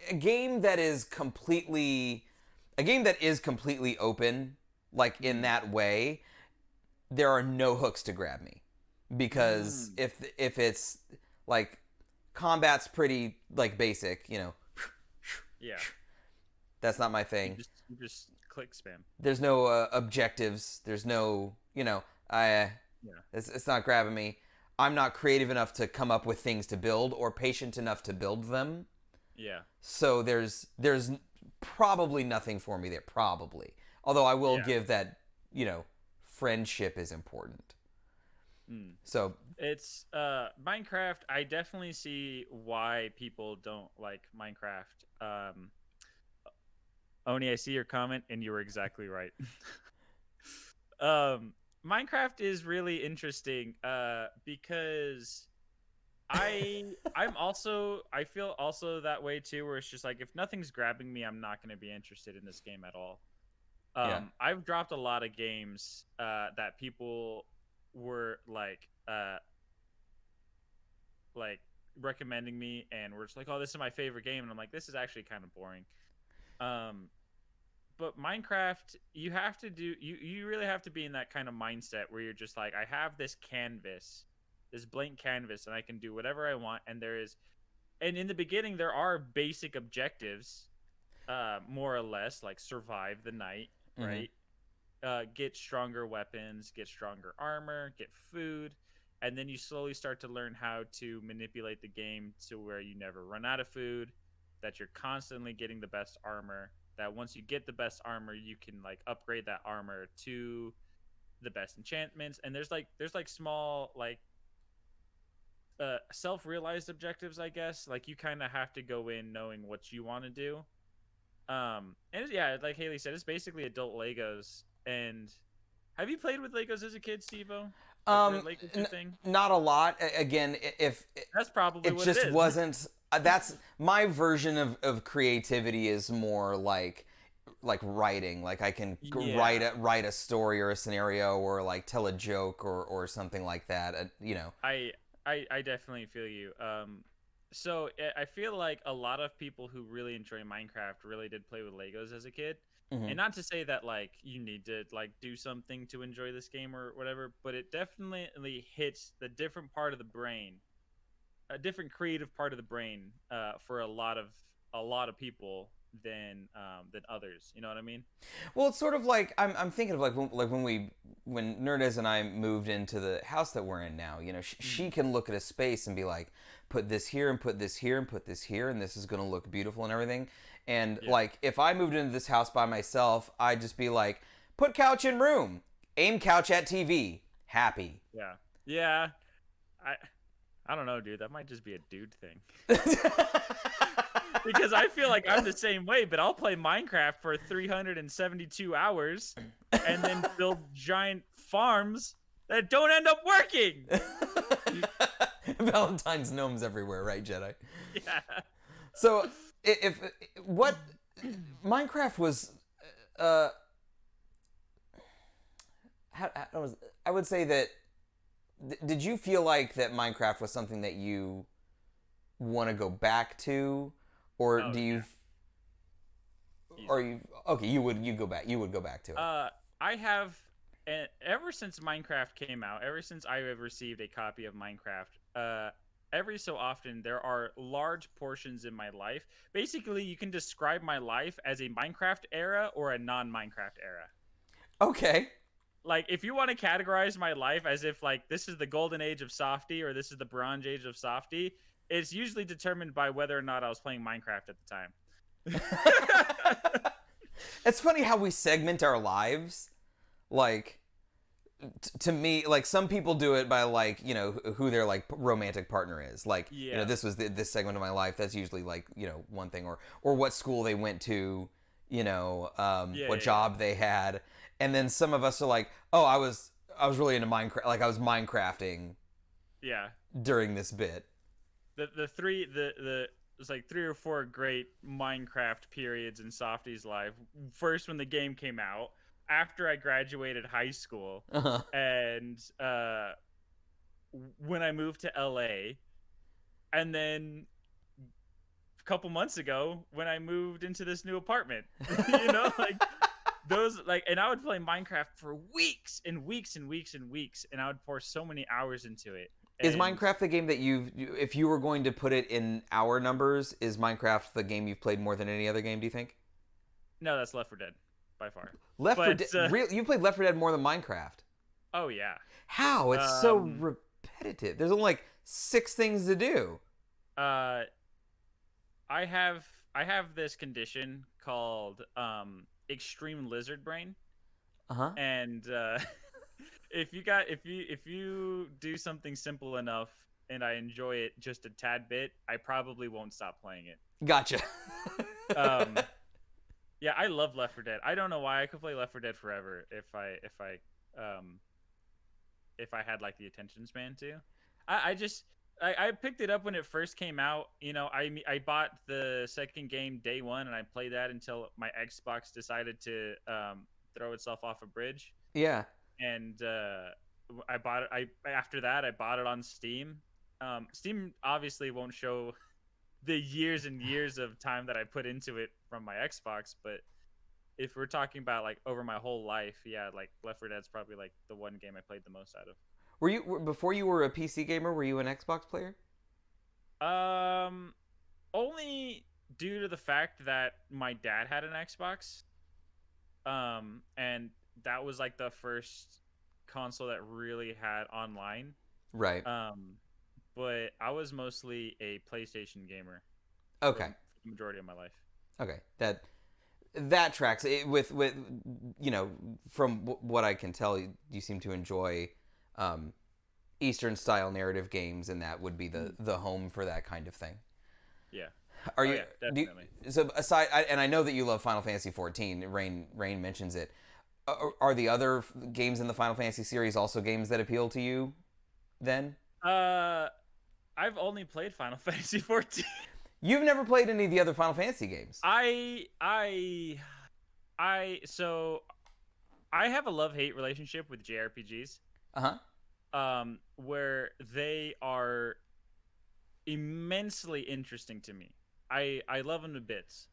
a game that is completely open, like in that way. There are no hooks to grab me, because if it's like combat's pretty like basic, yeah, that's not my thing. You just click spam. There's no objectives. There's no, it's not grabbing me. I'm not creative enough to come up with things to build, or patient enough to build them. Yeah. So there's probably nothing for me there, probably. Although I will give that, friendship is important. So it's Minecraft. I definitely see why people don't like Minecraft. Oni, I see your comment, and you were exactly right. Minecraft is really interesting because I feel also that way too, where it's just like, if nothing's grabbing me, I'm not going to be interested in this game at all. I've dropped a lot of games that people were like recommending me, and were just like, oh, this is my favorite game, and I'm like, this is actually kind of boring. but Minecraft, you really have to be in that kind of mindset where you're just like, I have this canvas, this blank canvas, and I can do whatever I want. And in the beginning, there are basic objectives, more or less, like survive the night, Hmm. right? Get stronger weapons, get stronger armor, get food, and then you slowly start to learn how to manipulate the game to where you never run out of food, that you're constantly getting the best armor, that once you get the best armor, you can like upgrade that armor to the best enchantments. And there's like small like self-realized objectives, I guess. Like you kind of have to go in knowing what you want to do. And yeah, like Haley said, it's basically adult Legos. And have you played with Legos as a kid, Stevo? Like, were Um, Legos your n- thing? Not a lot. Again, if That's probably it what it just is. wasn't. That's my version of creativity is more like writing. Like I can Yeah, write a story or a scenario or like tell a joke or something like that. You know. I I definitely feel you. So I feel like a lot of people who really enjoy Minecraft really did play with Legos as a kid. Hmm. And not to say that like you need to like do something to enjoy this game or whatever, but it definitely hits the different part of the brain, a different creative part of the brain, for a lot of people than others. You know what I mean? Well, it's sort of like I'm thinking of when Nerdez and I moved into the house that we're in now. You know, she Mm. can look at a space and be like, put this here and put this here and put this here, and this is going to look beautiful and everything. And Yeah, like, if I moved into this house by myself, I'd just be like, put couch in room, aim couch at TV, happy. yeah, yeah. I I don't know, dude. That might just be a dude thing. Because I feel like I'm the same way, but I'll play Minecraft for 372 hours and then build giant farms that don't end up working. Valentine's gnomes everywhere, right, Jedi? Yeah. So if what Minecraft was, uh, how was I would say that. Did you feel like that Minecraft was something that you want to go back to, or Oh do you, yeah, or easily. you? Okay, you would go back to it. Uh, I have, and ever since Minecraft came out, ever since I have received a copy of Minecraft, every so often there are large portions in my life. Basically, you can describe my life as a Minecraft era or a non-Minecraft era. Okay. Like, if you want to categorize my life as if like this is the golden age of Softy or this is the bronze age of Softy, it's usually determined by whether or not I was playing Minecraft at the time. It's funny how we segment our lives. Like to me, like some people do it by like who their like romantic partner is. Like Yeah. this was this segment of my life. That's usually like one thing, or what school they went to. Yeah, What yeah, yeah. job they had, and then some of us are like, oh, I was really into Minecraft. Like I was Minecrafting Yeah. during this bit. The It's like three or four great Minecraft periods in Softy's life. First, when the game came out, after I graduated high school, Uh-huh. and when I moved to LA, and then a couple months ago when I moved into this new apartment. Like those like, and I would play Minecraft for weeks and weeks and weeks and weeks, and I would pour so many hours into it. Is And Minecraft the game that if you were going to put it in hour numbers, is Minecraft the game you've played more than any other game? Do you think? no, that's Left 4 Dead by far. Left 4 But Dead. Real, you played Left 4 Dead more than Minecraft. oh yeah. How? It's so Um repetitive. There's only like 6 things to do. uh I have I have this condition called extreme lizard brain, Uh huh. and if you do something simple enough and I enjoy it just a tad bit, I probably won't stop playing it. Gotcha. Um yeah, I love Left 4 Dead. I don't know why. I could play Left 4 Dead forever um if I had like the attention span to. I just I picked it up when it first came out. I bought the second game day one and I played that until my Xbox decided to throw itself off a bridge. Yeah. And I bought it. I After that I bought it on Steam. Steam obviously won't show the years and years of time that I put into it from my Xbox, but if we're talking about like over my whole life, yeah, like Left 4 Dead's probably like the one game I played the most out Before you were a PC gamer, were you an Xbox player? of. Only due to the fact that my dad had an Xbox, and that was like the first console that really had online. Right. Um, but I was mostly a PlayStation gamer for Okay. the majority of my life. Okay. That tracks. With from what I can tell, you seem to enjoy Eastern style narrative games, and that would be the home for that kind of thing. Yeah. Are Oh you? yeah, definitely. So aside, and I know that you love Final Fantasy 14. Rain mentions it. Are the other games in the Final Fantasy series also games that appeal to you? Then I've only played Final Fantasy 14. you've never played any of the other Final Fantasy games. So I have a love-hate relationship with JRPGs. Uh huh. Where they are immensely interesting to me. I love them to bits,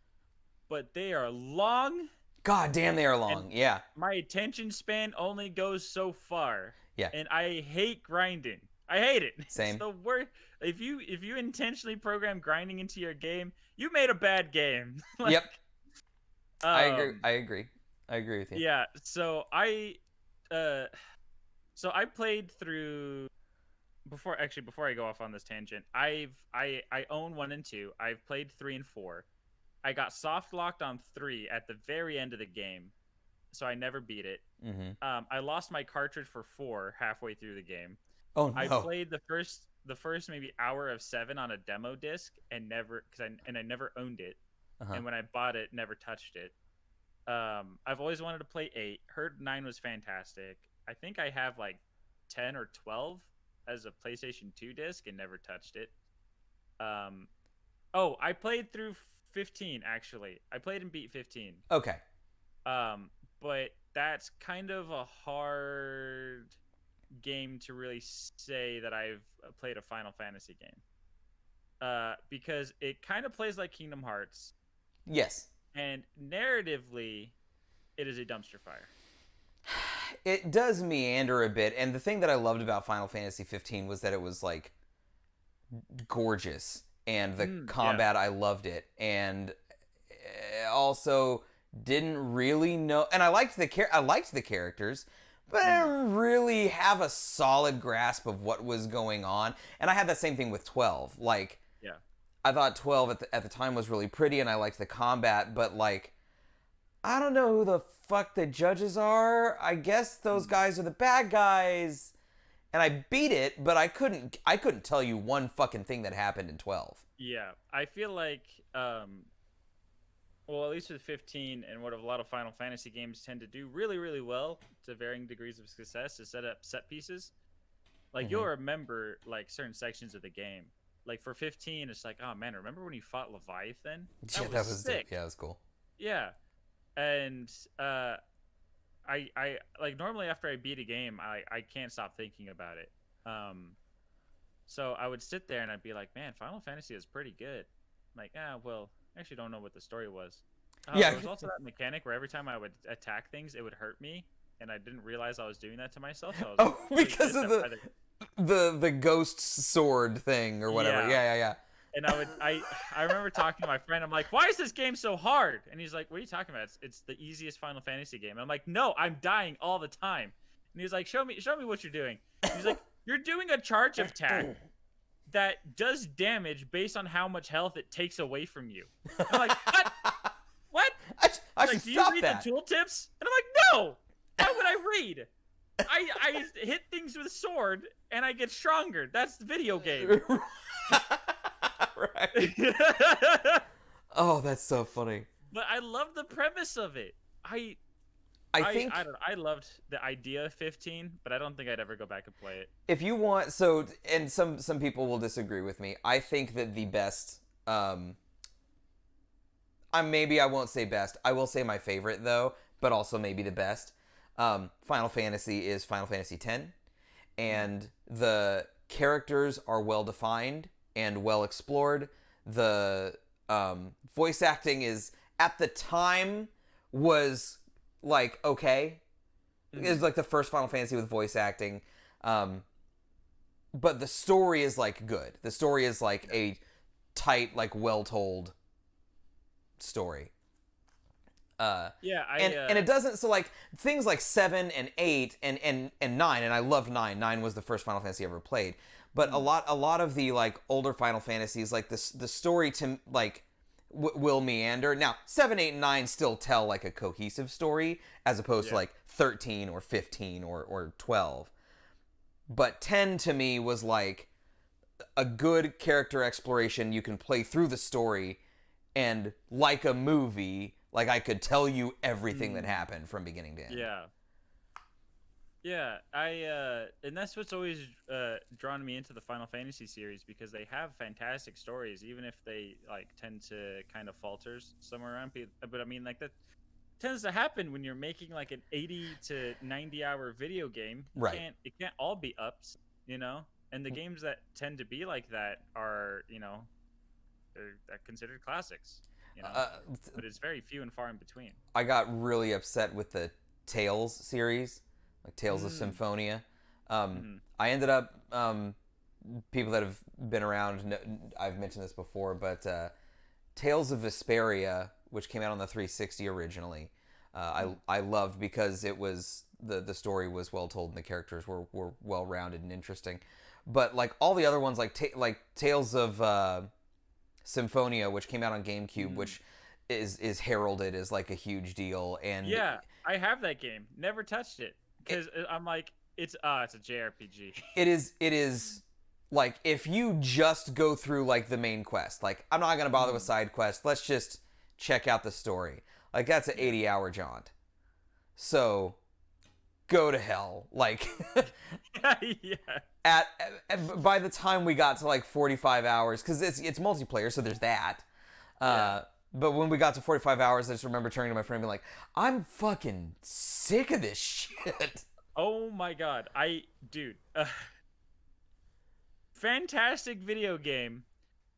but they are long. God damn, they are long. And Yeah. my attention span only goes so far. Yeah. And I hate grinding. I hate it. Same. It's the worst. If you intentionally program grinding into your game, you made a bad game. Like, Yep. I agree. I agree with you. Yeah. So I played through before I go off on this tangent. I own 1 and 2. I've played 3 and 4. I got soft locked on 3 at the very end of the game, so I never beat it. Mm-hmm. I lost my cartridge for 4 halfway through the game. Oh no. I played the first maybe hour of 7 on a demo disc and I never owned it. Uh-huh. And when I bought it, never touched it. I've always wanted to play 8. Heard 9 was fantastic. I think I have like 10 or 12 as a PlayStation 2 disc and never touched it. I played through 15 actually. I played and beat 15. Okay. But that's kind of a hard game to really say that I've played a Final Fantasy game. Because it kind of plays like Kingdom Hearts. Yes. And narratively, it is a dumpster fire. It does meander a bit, and the thing that I loved about Final Fantasy 15 was that it was like gorgeous, and the combat, I loved it, and also didn't really know, and I liked the characters, but I didn't really have a solid grasp of what was going on. And I had that same thing with 12. Like, yeah, I thought 12 at the time was really pretty, and I liked the combat, but like, I don't know who the fuck the judges are. I guess those guys are the bad guys. And I beat it, but I couldn't tell you one fucking thing that happened in 12. Yeah, I feel like well, at least with 15 and what a lot of Final Fantasy games tend to do really, really well to varying degrees of success is set up set pieces. Like, you'll remember like certain sections of the game. Like for 15, it's like, oh man, remember when you fought Leviathan? That was sick. Yeah, that was cool. Yeah. And I like normally after I beat a game, I can't stop thinking about it. So I would sit there and I'd be like, man, Final Fantasy is pretty good. I'm like, well, I actually don't know what the story was. Yeah. There was also that mechanic where every time I would attack things, it would hurt me, and I didn't realize I was doing that to myself. So I was because of the ghost sword thing or whatever. Yeah. And I remember talking to my friend. I'm like, why is this game so hard? And he's like, what are you talking about? It's the easiest Final Fantasy game. And I'm like, no, I'm dying all the time. And he's like, show me what you're doing. And he's like, you're doing a charge attack that does damage based on how much health it takes away from you. And I'm like, what? What? I like, should do stop you read that. the tooltips? And I'm like, no. Why would I read? I hit things with a sword and I get stronger. That's the video game. Right. Oh, that's so funny. But I love the premise of it. I think I loved the idea of 15, but I don't think I'd ever go back and play it. if you want, and some people will disagree with me. I think that the best, maybe I won't say best. I will say my favorite though, but also maybe the best. Final Fantasy is Final Fantasy X, and the characters are well defined and well explored. The voice acting is, at the time, was like okay. Mhm. It's like the first Final Fantasy with voice acting. But the story is like good. The story is like a tight, like well told story. Yeah, And it doesn't, so like things like 7 and 8 and 9, and I loved 9. 9 was the first Final Fantasy I ever played. But a lot of the like older Final Fantasies, like this the story to like will meander. Now 7, 8, and 9 still tell like a cohesive story as opposed to Yeah. like 13 or 15 or 12. But 10 to me was like a good character exploration. You can play through the story, and like a movie, like I could tell you everything that happened from beginning to end. Yeah. Yeah, and that's what's always drawn me into the Final Fantasy series, because they have fantastic stories, even if they like tend to kind of falters somewhere around. But I mean, like that tends to happen when you're making like an 80 to 90 hour video game. Right. It can't all be ups, you know. And the games that tend to be like that are, they're considered classics, you know. But it's very few and far in between. I got really upset with the Tales series, like Tales of Symphonia. I ended up, people that have been around, I've mentioned this before, but Tales of Vesperia, which came out on the 360 originally, I loved because it was the story was well told and the characters were well rounded and interesting. But like all the other ones, like Tales of Symphonia, which came out on GameCube, which is heralded as like a huge deal, and Yeah, I have that game. Never touched it because I'm like, it's a JRPG. it is like if you just go through like the main quest, like I'm not gonna bother with side quests. Let's just check out the story. Like that's an 80-hour jaunt. So go to hell. Like Yeah. by the time we got to like 45 hours, because it's multiplayer, so there's that. But when we got to 45 hours, I just remember turning to my friend and being like, I'm fucking sick of this shit. Oh my god. Dude. Fantastic video game.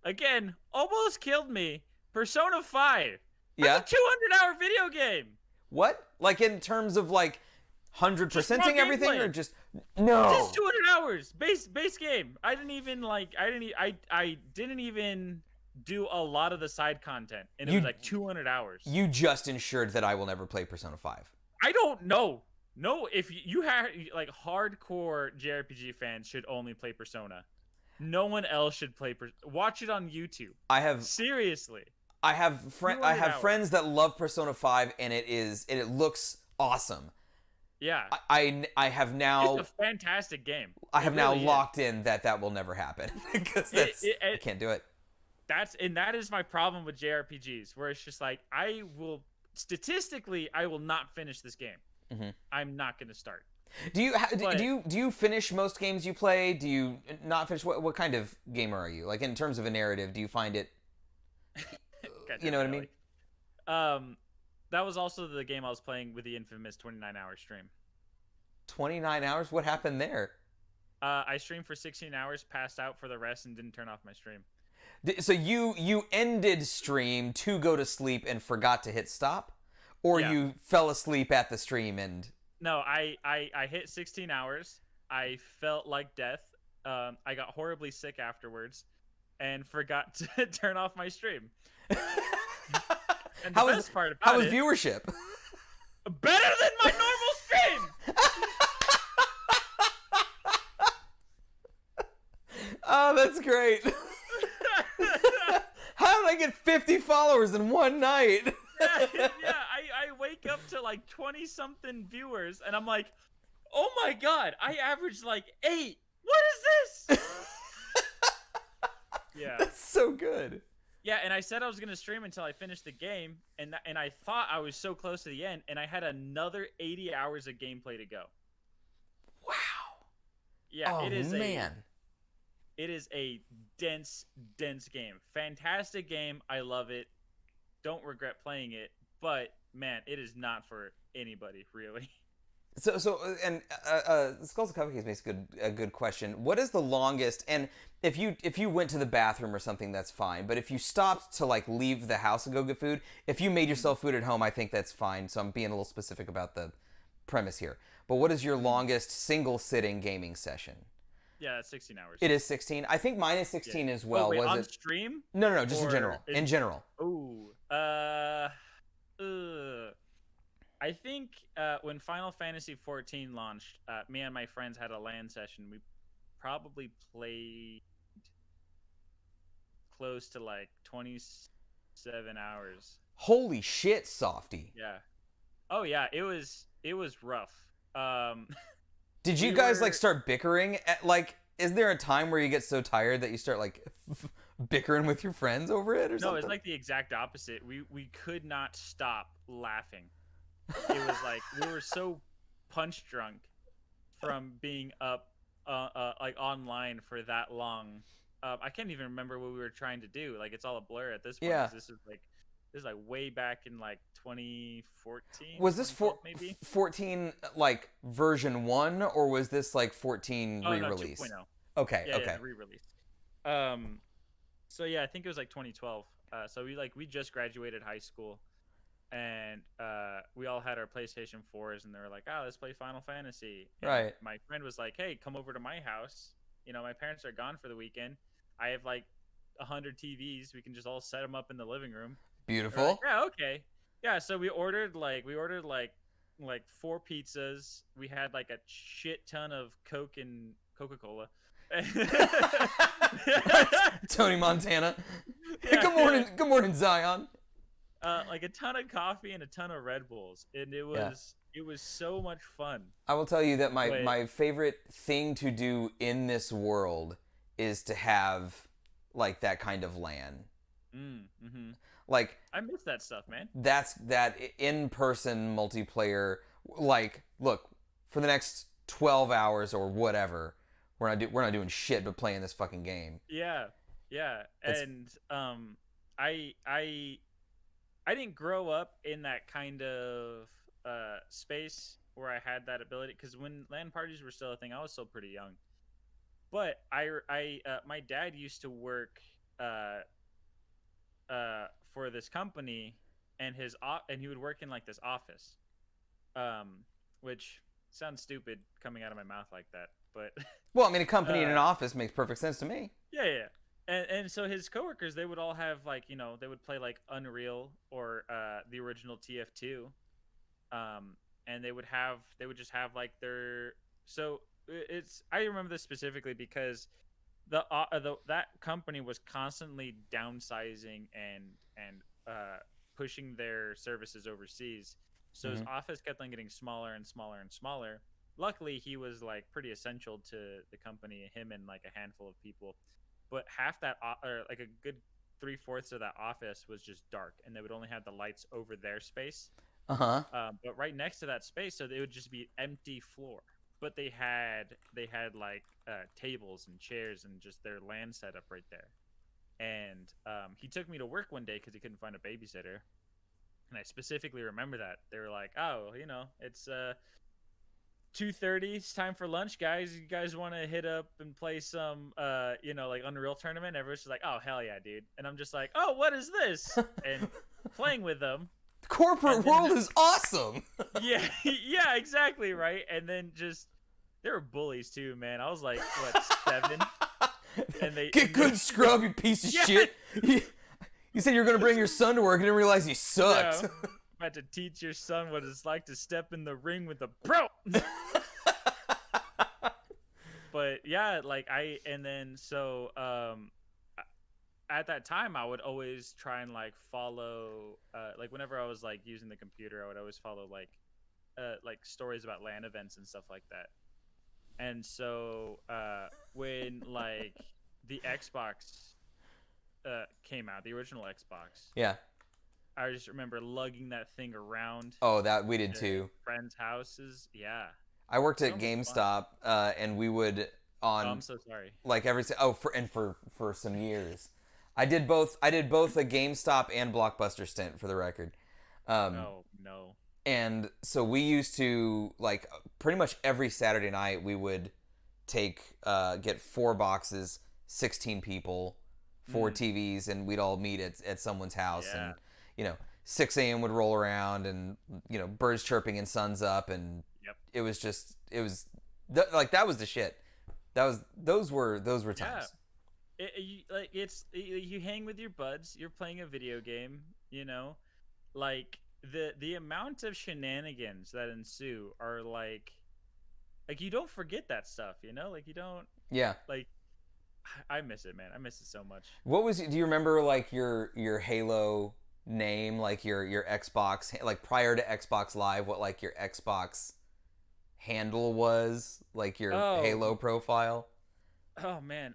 Again, almost killed me. Persona 5. Yeah. That's a 200-hour video game. What? Like in terms of like 100%ing everything, gameplay. or just no? Just 200 hours. Base game. I didn't even do a lot of the side content, and it was like 200 hours. You just ensured that I will never play Persona 5. I don't know. No, if you have like hardcore JRPG fans should only play Persona. No one else should play watch it on YouTube. Seriously. I have friends that love Persona 5, and it looks awesome. Yeah. I have now. It's a fantastic game. I have now locked in that will never happen because I can't do it. That is my problem with JRPGs, where it's just like I will not finish this game. I'm not gonna start. Do you finish most games you play? Do you not finish? What kind of gamer are you? Like in terms of a narrative, do you find it? You know what I mean? That was also the game I was playing with the infamous 29-hour stream. 29 hours? What happened there? I streamed for 16 hours, passed out for the rest, and didn't turn off my stream. So you ended stream to go to sleep and forgot to hit stop? Or you fell asleep at the stream and... No, I hit 16 hours. I felt like death. I got horribly sick afterwards and forgot to turn off my stream. And the best part about how was viewership? Better than my normal stream! Oh, that's great. How did I get 50 followers in one night? I wake up to like 20-something viewers, and I'm like, oh my god, I averaged like 8. What is this? Yeah. That's so good. Yeah, and I said I was going to stream until I finished the game, and I thought I was so close to the end, and I had another 80 hours of gameplay to go. Wow. Yeah, it is man. It is a dense game. Fantastic game. I love it. Don't regret playing it, but man, it is not for anybody, really. And Skulls of Cupcakes makes a good question. What is the longest? And if you went to the bathroom or something, that's fine. But if you stopped to like leave the house and go get food, if you made yourself food at home, I think that's fine. So I'm being a little specific about the premise here. But what is your longest single sitting gaming session? Yeah, that's 16 hours. It is 16. I think mine is 16 as well. Oh, wait, was on it? stream? No, just in general. In general. Ooh. I think when Final Fantasy 14 launched, me and my friends had a LAN session. We probably played close to like 27 hours. Holy shit, Softy. Yeah. Oh yeah, it was rough. Did you guys like start bickering at like is there a time where you get so tired that you start like bickering with your friends over it or something? No, it's like the exact opposite. We could not stop laughing. It was like we were so punch drunk from being up like online for that long. I can't even remember what we were trying to do. Like it's all a blur at this point. Yeah. This is like way back in like 2014. Was this maybe 14 like version 1 or was this like 14 re-release? No, 2.0. Okay, yeah, okay. Yeah, re-release. So yeah, I think it was like 2012. So we just graduated high school, and we all had our PlayStation 4s, and they were like, "Oh, let's play Final Fantasy." And right. My friend was like, "Hey, come over to my house. You know, my parents are gone for the weekend. I have like 100 TVs. We can just all set them up in the living room." Beautiful. Like, yeah, okay. Yeah, so we ordered like 4 pizzas. We had like a shit ton of Coke and Coca-Cola. Tony Montana. Yeah. Good morning, Zion. Like a ton of coffee and a ton of Red Bulls, and it was so much fun. I will tell you that my favorite thing to do in this world is to have like that kind of LAN. Mm-hmm. Like I miss that stuff, man. That's that in-person multiplayer. Like, look, for the next 12 hours or whatever, we're not doing shit but playing this fucking game. Yeah, and I didn't grow up in that kind of space where I had that ability, because when LAN parties were still a thing, I was still pretty young. But my dad used to work for this company, and he would work in like this office, which sounds stupid coming out of my mouth like that, but well, I mean, a company in an office makes perfect sense to me. Yeah. And so his coworkers, they would all have like, you know, they would play like Unreal or the original TF2, and they would just have like their. So I remember this specifically because that company was constantly downsizing and pushing their services overseas. So his office kept on getting smaller and smaller and smaller. Luckily, he was like pretty essential to the company, him and like a handful of people. But half that, or like a good 3/4 of that office was just dark, and they would only have the lights over their space. But right next to that space, so it would just be empty floor. But they had like tables and chairs and just their LAN set up right there. And he took me to work one day because he couldn't find a babysitter. And I specifically remember that. They were like, "Oh, you know, it's 2:30. It's time for lunch, guys. You guys want to hit up and play some, you know, like Unreal Tournament?" Everyone's just like, "Oh, hell yeah, dude!" And I'm just like, "Oh, what is this?" And playing with them. The corporate world is awesome. yeah, exactly, right. And then just they were bullies too, man. I was like, what, 7? And they get good, scrub, you piece of shit. You said you were gonna bring your son to work and didn't realize he sucked. Yeah. I'm about to teach your son what it's like to step in the ring with a pro. But yeah, like at that time I would always try and like follow like whenever I was like using the computer, I would always follow like stories about LAN events and stuff like that. And so when like the Xbox came out, the original Xbox, yeah, I just remember lugging that thing around. Oh, that we did too. Friends' houses, yeah. I worked at GameStop, and we would on. Oh, I'm so sorry. Like for some years, I did both. I did both a GameStop and Blockbuster stint, for the record. No. And so we used to like pretty much every Saturday night we would get 4 boxes, 16 people, four Mm, TVs, and we'd all meet at someone's house. yeah. And you know 6 a.m. would roll around, and birds chirping and suns up, and Yep. like that was the shit. Those were Yeah. times. You hang with your buds. You're playing a video game. You know, like the amount of shenanigans that ensue are like you don't forget that stuff. You know, like you don't Yeah. like. I miss it, man. I miss it so much. Do you remember like your Halo name, like your Xbox, like prior to Xbox Live, what like your Xbox handle was, like your Oh, Halo profile? oh man.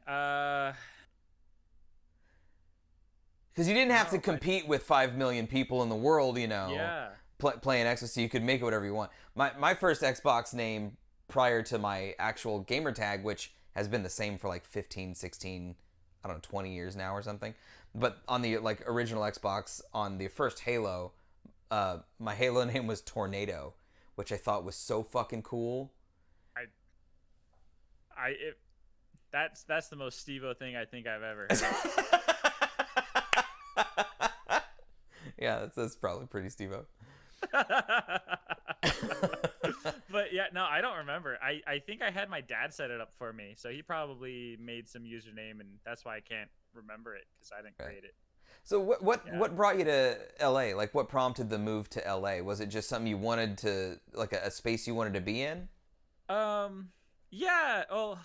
Because you didn't have to No, compete with 5 million people in the world, yeah. playing Xbox, so you could make it whatever you want. My first Xbox name prior to my actual gamer tag, which has been the same for like 15, 16, I don't know, 20 years now or something. But on the like original Xbox, on the first Halo, my Halo name was Tornado, which I thought was so fucking cool. I, it, that's the most Steve-O thing I think I've ever heard. Yeah, that's probably pretty Steve-O. But yeah, no, I don't remember. I think I had my dad set it up for me, so he probably made some username, and that's why I can't remember it because I didn't Right. create it. So Yeah. what brought you to LA? Like what prompted the move to LA? Was it just something you wanted to like a space you wanted to be in? Um. Yeah. Well,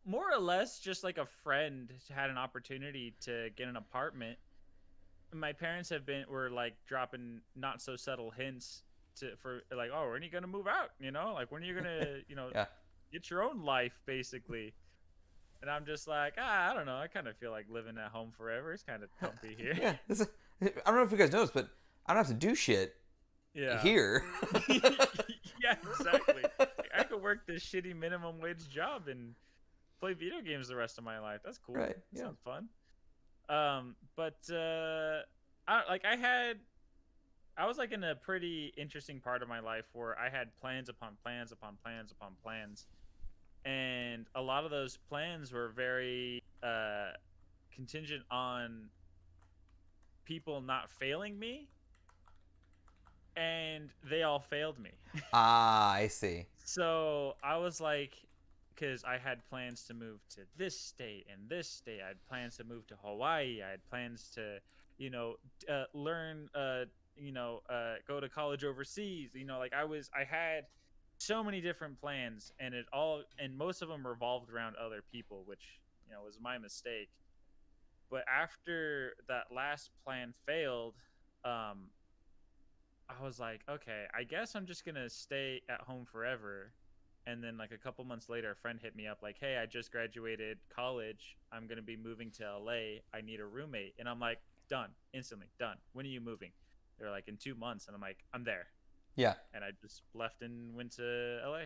more or less, just like a friend had an opportunity to get an apartment. My parents were like dropping not so subtle hints for like, oh, when are you gonna move out? You know, like when are you gonna Yeah. get your own life, basically. And I'm just like, I don't know. I kind of feel like living at home forever. It's kind of comfy here. Yeah. I don't know if you guys noticed, but I don't have to do shit Yeah. here. Yeah, exactly. Like, I could work this shitty minimum wage job and play video games the rest of my life. That's cool. Right. That Yeah. sounds fun. But I was like in a pretty interesting part of my life where I had plans upon plans upon plans upon plans, and a lot of those plans were very contingent on people not failing me, and they all failed me. Ah, I see. So I was like, because I had plans to move to this state and this state. I had plans to move to Hawaii. I had plans to, learn, go to college overseas. Like I had so many different plans, and most of them revolved around other people, which was my mistake. But after that last plan failed, um, I was like, okay, I guess I'm just gonna stay at home forever. And then like a couple months later, a friend hit me up like, hey, I just graduated college. I'm gonna be moving to LA. I need a roommate. And I'm like, done, instantly done. When are you moving? They're like, in 2 months. And I'm like, I'm there. Yeah. And I just left and went to LA.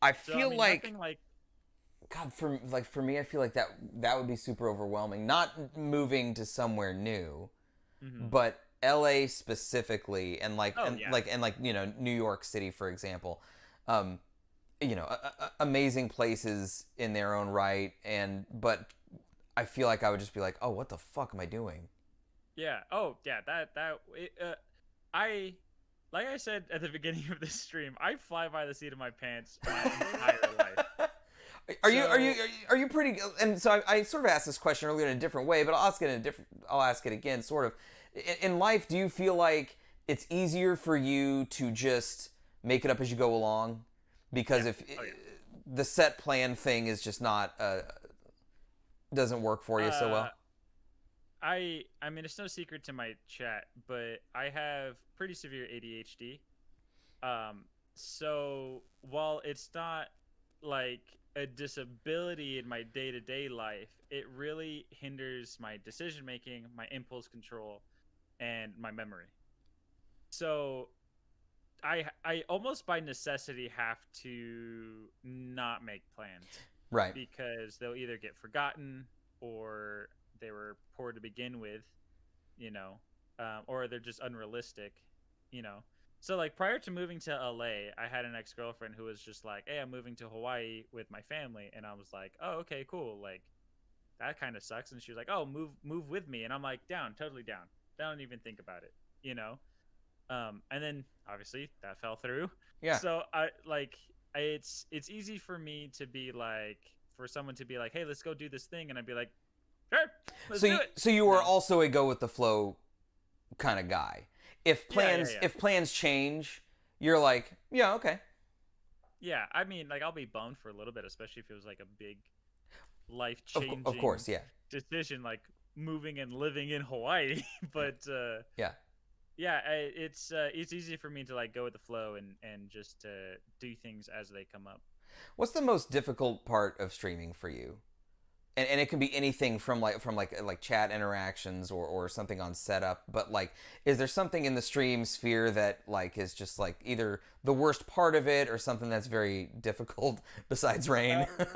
I So I feel mean, like nothing like, God, for me, I feel like that would be super overwhelming. Not moving to somewhere new, mm-hmm. but LA specifically, and Oh yeah, New York City, for example, um, amazing places in their own right, but I feel like I would just be like, oh, what the fuck am I doing? yeah. Oh yeah, I like I said at the beginning of this stream, I fly by the seat of my pants my entire life. Are you pretty? And so I sort of asked this question earlier in a different way, but I'll ask it again, sort of. In life, do you feel like it's easier for you to just make it up as you go along? Because Yeah. if Oh yeah. the set plan thing is just not doesn't work for you so Uh, well. I mean, it's no secret to my chat, but I have pretty severe ADHD. So while it's not like a disability in my day-to-day life, it really hinders my decision making, my impulse control, and my memory. So I almost by necessity have to not make plans Right. because they'll either get forgotten or they were poor to begin with, or they're just unrealistic, you know. So like prior to moving to LA, I had an ex-girlfriend who was just like, "Hey, I'm moving to Hawaii with my family." And I was like, "Oh, okay, cool." Like that kind of sucks. And she was like, "Oh, move with me." And I'm like, "Down, totally down. Don't even think about it." You know? And then obviously that fell through. Yeah. So it's easy for me to be like, for someone to be like, "Hey, let's go do this thing." And I'd be like, "Sure, let's So do it." so you You were know? also a go with the flow kind of guy. If Yeah, yeah, plans yeah. if plans change, you're like, yeah, okay. Yeah, I mean, like I'll be bummed for a little bit, especially if it was like a big life Of changing course, yeah. decision, like moving and living in Hawaii. But Yeah. yeah, it's easy for me to like go with the flow and just do things as they come up. What's the most difficult part of streaming for you? And it can be anything from like chat interactions or something on setup, but like is there something in the stream sphere that like is just like either the worst part of it or something that's very difficult besides rain? Um,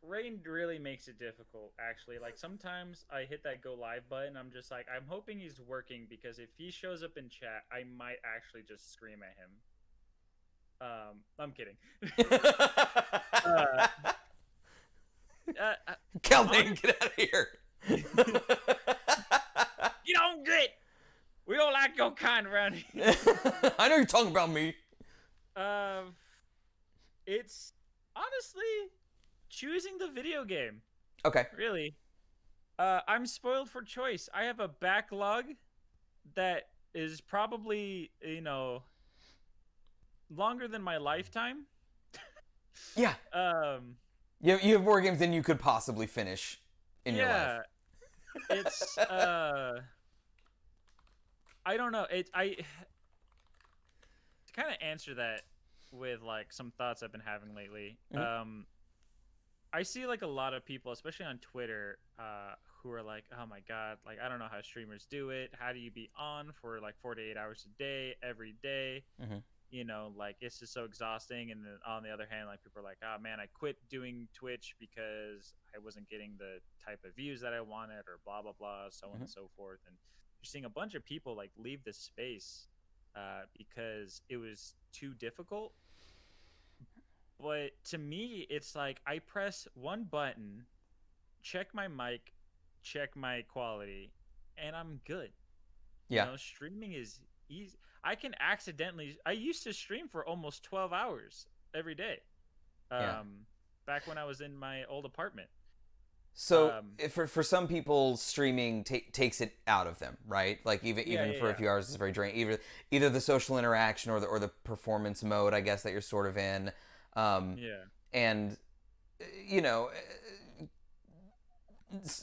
Rain really makes it difficult, actually. Like sometimes I hit that go live button, I'm just like, I'm hoping he's working because if he shows up in chat, I might actually just scream at him. I'm kidding. uh, uh, uh, Calvin, get out of here. Get on grit. We don't like your kind around here. I know you're talking about me. Uh, it's honestly choosing the video game. Okay. Really. I'm spoiled for choice. I have a backlog that is probably, longer than my lifetime. Yeah. Um, You have more games than you could possibly finish in your life. yeah, it's I don't know. I to kind of answer that with like some thoughts I've been having lately. Mhm. I see like a lot of people, especially on Twitter, who are like, "Oh my god, like I don't know how streamers do it. How do you be on for like 48 hours a day, every day? Mhm. Like it's just so exhausting." And then on the other hand, like people are like, "Oh man, I quit doing Twitch because I wasn't getting the type of views that I wanted, or blah blah blah, so on Mhm. and so forth." And you're seeing a bunch of people like leave the space because it was too difficult. But to me, it's like I press one button, check my mic, check my quality, and I'm good. Yeah. Streaming is easy. I can accidentally. I used to stream for almost 12 hours every day. Yeah. Back when I was in my old apartment. So for some people, streaming takes it out of them, right? Like Yeah, even yeah, for a yeah. few hours, it's very draining. Either the social interaction or the performance mode, I guess that you're sort of in, Yeah. and you know,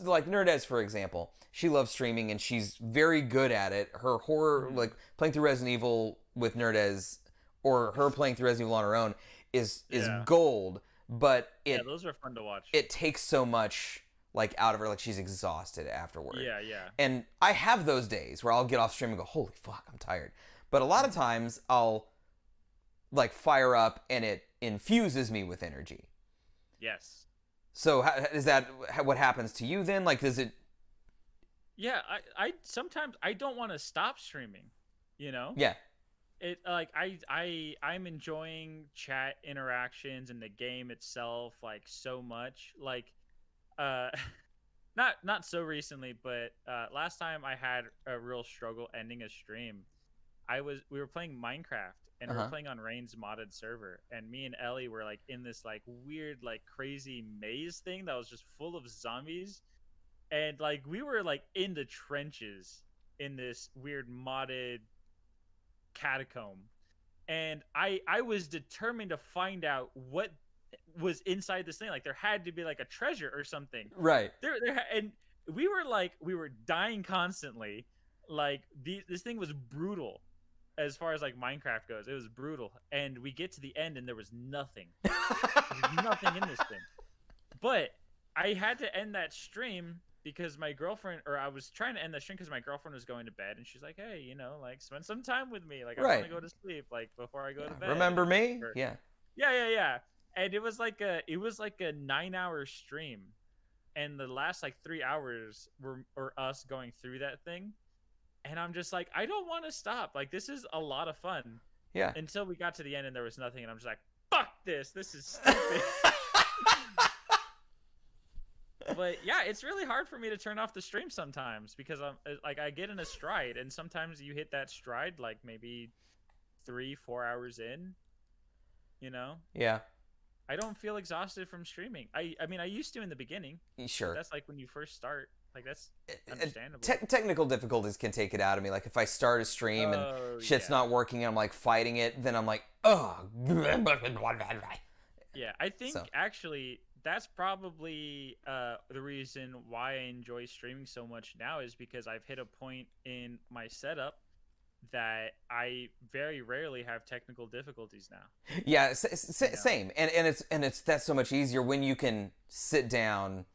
like Nerdez, for example, she loves streaming and she's very good at it. Her horror, Mhm. like playing through Resident Evil with Nerdez, or her playing through Resident Evil on her own, is Yeah. gold. But Yeah, those are fun to watch. it takes so much like out of her, like she's exhausted afterward. Yeah, yeah. And I have those days where I'll get off stream and go, holy fuck, I'm tired. But a lot of times I'll like fire up and it infuses me with energy. Yes. So is that what happens to you then? Like, does it? Yeah, I sometimes I don't want to stop streaming, you know? Yeah. It like I'm enjoying chat interactions and the game itself like so much. Like uh not so recently, but last time I had a real struggle ending a stream. We were playing Minecraft and Uh we were huh. playing on Rain's modded server, and me and Ellie were like in this like weird like crazy maze thing that was just full of zombies, and like we were like in the trenches in this weird modded catacomb, and I was determined to find out what was inside this thing. Like there had to be like a treasure or something. Right. And we were dying constantly. Like this thing was brutal as far as like Minecraft goes. It was brutal, and we get to the end and there was nothing. There's nothing in this thing. But I had to end that stream because my girlfriend, or I was trying to end the stream because my girlfriend was going to bed, and she's like, "Hey, like spend some time with me. Like I want Right. to go to sleep. Like before I go Yeah. to bed." Remember And me? Yeah. yeah, yeah, yeah. And it was like a 9-hour stream, and the last like 3 hours were us going through that thing, And I'm just like, I don't want to stop. Like, this is a lot of fun. Yeah. Until we got to the end and there was nothing, and I'm just like, fuck this. This is stupid. But yeah, it's really hard for me to turn off the stream sometimes because I'm like, I get in a stride, and sometimes you hit that stride like maybe 3-4 hours in, you know? Yeah. I don't feel exhausted from streaming. I mean, I used to in the beginning. Sure. That's like when you first start. Like, that's understandable. Technical difficulties can take it out of me. Like, if I start a stream and shit's not working, and I'm like fighting it, then I'm like, oh. Yeah, I think actually that's probably the reason why I enjoy streaming so much now, is because I've hit a point in my setup that I very rarely have technical difficulties now. Yeah, same. And it's that's so much easier when you can sit down,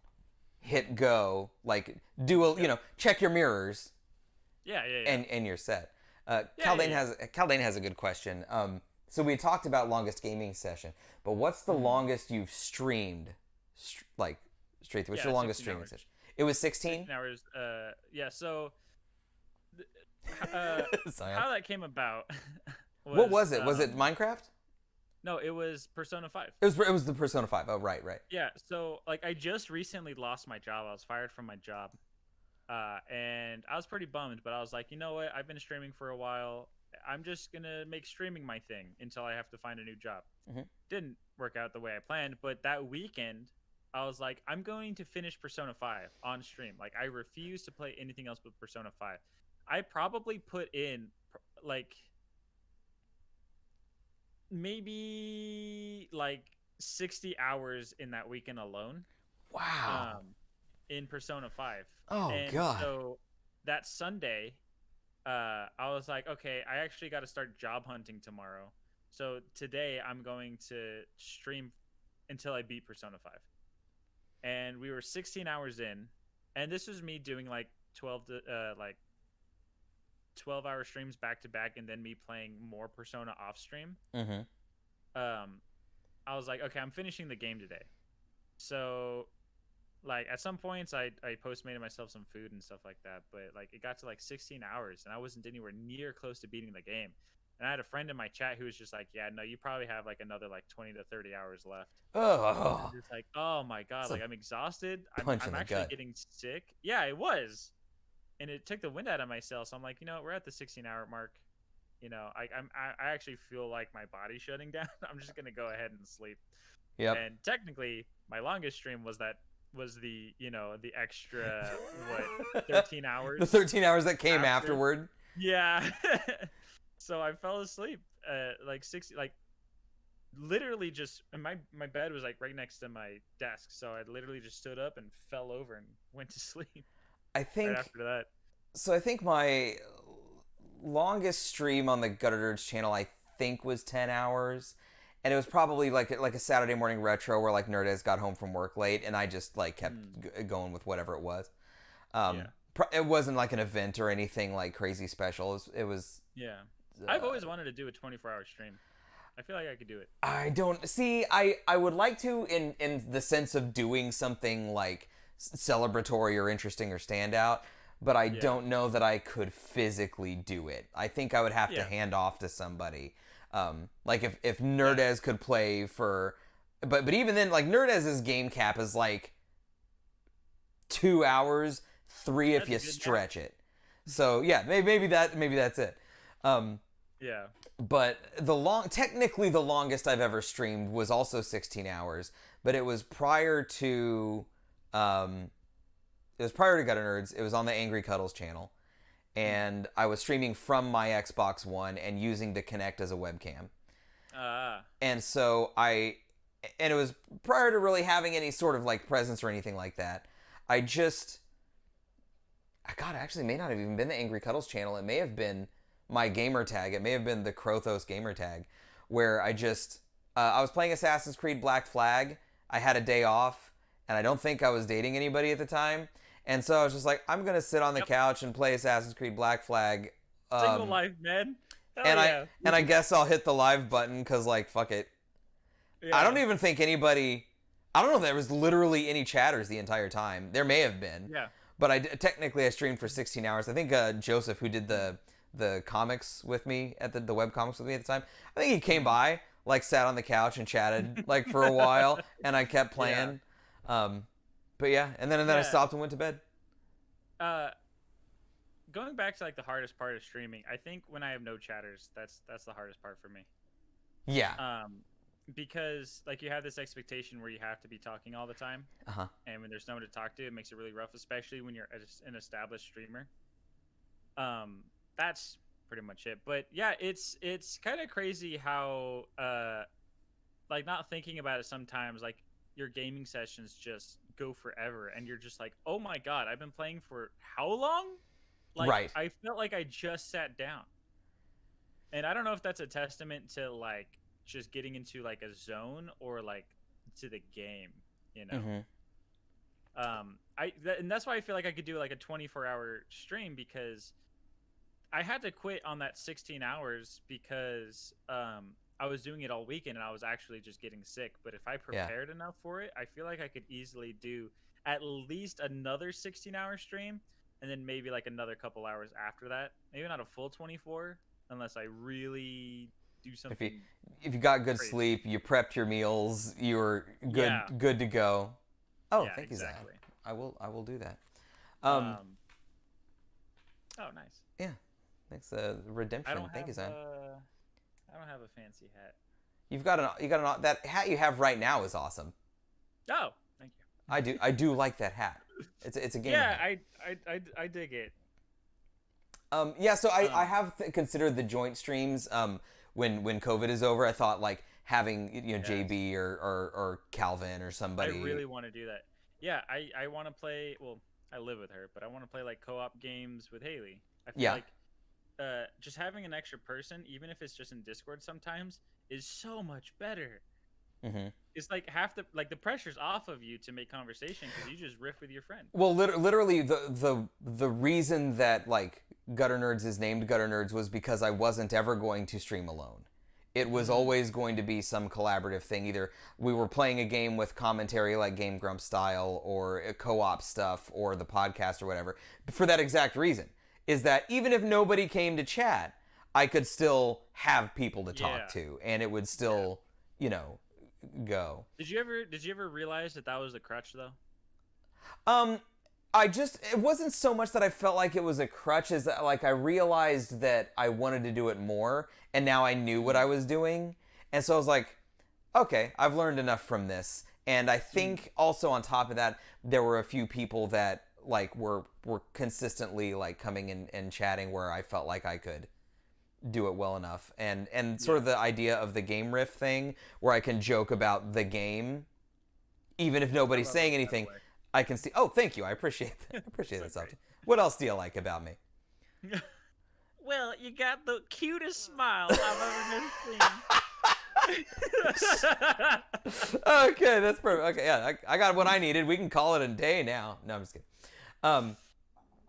hit go, like do a check your mirrors. Yeah. And you're set. Caldane has a good question. So we talked about longest gaming session, but what's the longest you've streamed? Like straight through. What's your longest streaming session? It was 16 hours. Yeah. So. How that came about. What was it? Was it Minecraft? No, it was Persona 5. It was the Persona 5. Oh, right. Yeah, so like I just recently lost my job. I was fired from my job. And I was pretty bummed, but I was like, you know what? I've been streaming for a while. I'm just going to make streaming my thing until I have to find a new job. Mm-hmm. Didn't work out the way I planned, but that weekend I was like, I'm going to finish Persona 5 on stream. Like, I refuse to play anything else but Persona 5. I probably put in like maybe like 60 hours in that weekend alone. Wow. In Persona 5. Oh, God. So that Sunday, I was like, okay, I actually got to start job hunting tomorrow. So today I'm going to stream until I beat Persona 5. And we were 16 hours in, and this was me doing like 12-hour streams back to back, and then me playing more Persona off stream. Mm-hmm. I was like, okay, I'm finishing the game today. So like at some points I postmated myself some food and stuff like that, but like it got to like 16 hours and I wasn't anywhere near close to beating the game. And I had a friend in my chat who was just like, yeah, no, you probably have like another like 20 to 30 hours left. Oh, it's like, oh my God, like I'm exhausted. I'm actually gut. Getting sick. Yeah, it was. And it took the wind out of myself. So I'm like, we're at the 16-hour mark. I actually feel like my body's shutting down. I'm just gonna go ahead and sleep. Yep. And technically, my longest stream was the the extra 13 hours. The 13 hours that came afterward. Yeah. So I fell asleep like 60, like literally just, and my bed was like right next to my desk. So I literally just stood up and fell over and went to sleep. I think right after that. So I think my longest stream on the Gutter Nerds channel I think was 10 hours, and it was probably like a Saturday morning retro where like Nerdez got home from work late and I just like kept going with whatever it was. It wasn't like an event or anything like crazy special. It was I've always wanted to do a 24-hour stream. I feel like I could do it. I don't see. I would like to in the sense of doing something like celebratory or interesting or standout, but I don't know that I could physically do it. I think I would have to hand off to somebody. Like if Nerdez could play for, but even then, like Nerdez's game cap is like 2 hours, 3 if you stretch it. So yeah, maybe that's it. But technically the longest I've ever streamed was also 16 hours, but it was prior to Gutter Nerds. It was on the Angry Cuddles channel, and I was streaming from my Xbox One and using the Kinect as a webcam. And so it was prior to really having any sort of like presence or anything like that. Actually, it may not have even been the Angry Cuddles channel. It may have been my gamer tag. It may have been the Krothos gamer tag, where I was playing Assassin's Creed Black Flag. I had a day off, and I don't think I was dating anybody at the time. And so I was just like, I'm going to sit on the couch and play Assassin's Creed Black Flag. Single life, man. I guess I'll hit the live button because, like, fuck it. Yeah. I don't even think anybody... I don't know if there was literally any chatters the entire time. There may have been. Yeah. but technically I streamed for 16 hours. I think Joseph, who did the comics with me at the web comics with me at the time, I think he came by, like sat on the couch and chatted like for a while, and I kept playing. But yeah, and then I stopped and went to bed. Going back to like the hardest part of streaming, I think when I have no chatters, that's the hardest part for me. Yeah. Because like you have this expectation where you have to be talking all the time, and when there's no one to talk to, it makes it really rough, especially when you're an established streamer. That's pretty much it. But yeah, it's kind of crazy how like not thinking about it sometimes, like your gaming sessions just go forever, and you're just like, oh my god, I've been playing for how long? Like, right. I felt like I just sat down, and I don't know if that's a testament to like just getting into like a zone or like to the game, you know. And that's why I feel like I could do like a 24-hour stream, because I had to quit on that 16 hours because I was doing it all weekend and I was actually just getting sick. But if I prepared enough for it, I feel like I could easily do at least another 16-hour stream, and then maybe like another couple hours after that. Maybe not a full 24, unless I really do something. If you got good sleep, you prepped your meals, you were good to go. Oh, thank you, Zach. I will do that. Oh, nice. Yeah, thanks. Redemption. Thank you, Zach. I don't have a fancy hat. You got that hat you have right now is awesome. Oh, thank you. I do like that hat. It's a game. Yeah, I dig it. So I have considered the joint streams. When COVID is over, I thought like having JB or Calvin or somebody. I really want to do that. Yeah, I want to play. Well, I live with her, but I want to play like co-op games with Haley. I feel like just having an extra person, even if it's just in Discord sometimes, is so much better. It's like the pressure's off of you to make conversation because you just riff with your friend. Well, literally the reason that like Gutter Nerds is named Gutter Nerds was because I wasn't ever going to stream alone. It was always going to be some collaborative thing. Either we were playing a game with commentary like Game Grump style, or co-op stuff, or the podcast or whatever. For that exact reason, is that even if nobody came to chat, I could still have people to talk to, and it would still, go. Did you ever realize that was a crutch though? It wasn't so much that I felt like it was a crutch as that like I realized that I wanted to do it more, and now I knew what I was doing. And so I was like, okay, I've learned enough from this. And I think also on top of that, there were a few people that like were consistently like coming in and chatting where I felt like I could do it well enough. And sort of the idea of the game riff thing where I can joke about the game even if nobody's saying anything. I can see. Oh, thank you. I appreciate that. I appreciate that stuff. What else do you like about me? Well, you got the cutest smile I've ever seen. Okay, that's perfect. Okay, yeah, I got what I needed. We can call it a day now. No, I'm just kidding.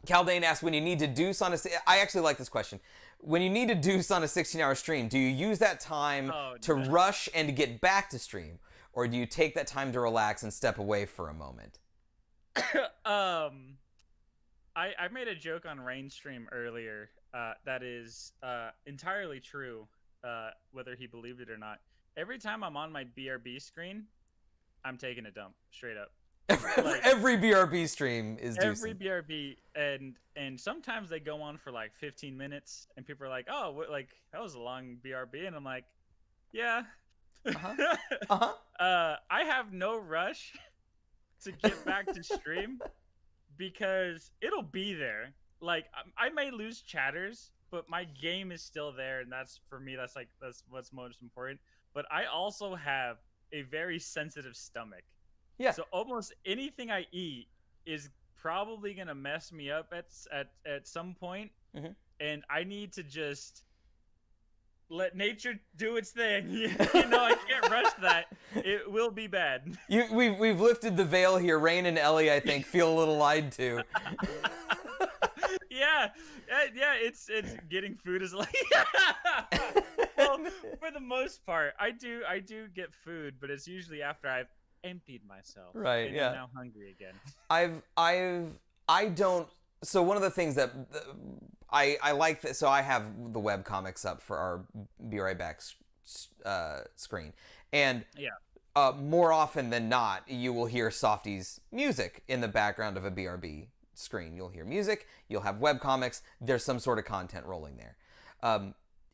Caldane asked, when you need to deuce on I actually like this question. When you need to deuce on a 16-hour stream, do you use that time to rush and to get back to stream? Or do you take that time to relax and step away for a moment? I made a joke on Rain stream earlier that is entirely true, whether he believed it or not. Every time I'm on my BRB screen, I'm taking a dump straight up. Every BRB stream is every BRB, and sometimes they go on for like 15 minutes, and people are like, "Oh, like that was a long BRB," and I'm like, "Yeah." I have no rush to get back to stream because it'll be there. Like I may lose chatters, but my game is still there, and that's for me. That's what's most important. But I also have a very sensitive stomach. Yeah. So almost anything I eat is probably gonna mess me up at some point, and I need to just let nature do its thing. I can't rush that. It will be bad. We've lifted the veil here. Rain and Ellie, I think, feel a little lied to. Yeah. It's getting food is like. Well, for the most part, I do get food, but it's usually after I've emptied myself. Right. And yeah. I'm now hungry again. I've I don't. So one of the things that I like that. So I have the web comics up for our Be Right Back screen, and Yeah. more often than not, you will hear Softy's music in the background of a BRB screen. You'll hear music. You'll have web comics. There's some sort of content rolling there,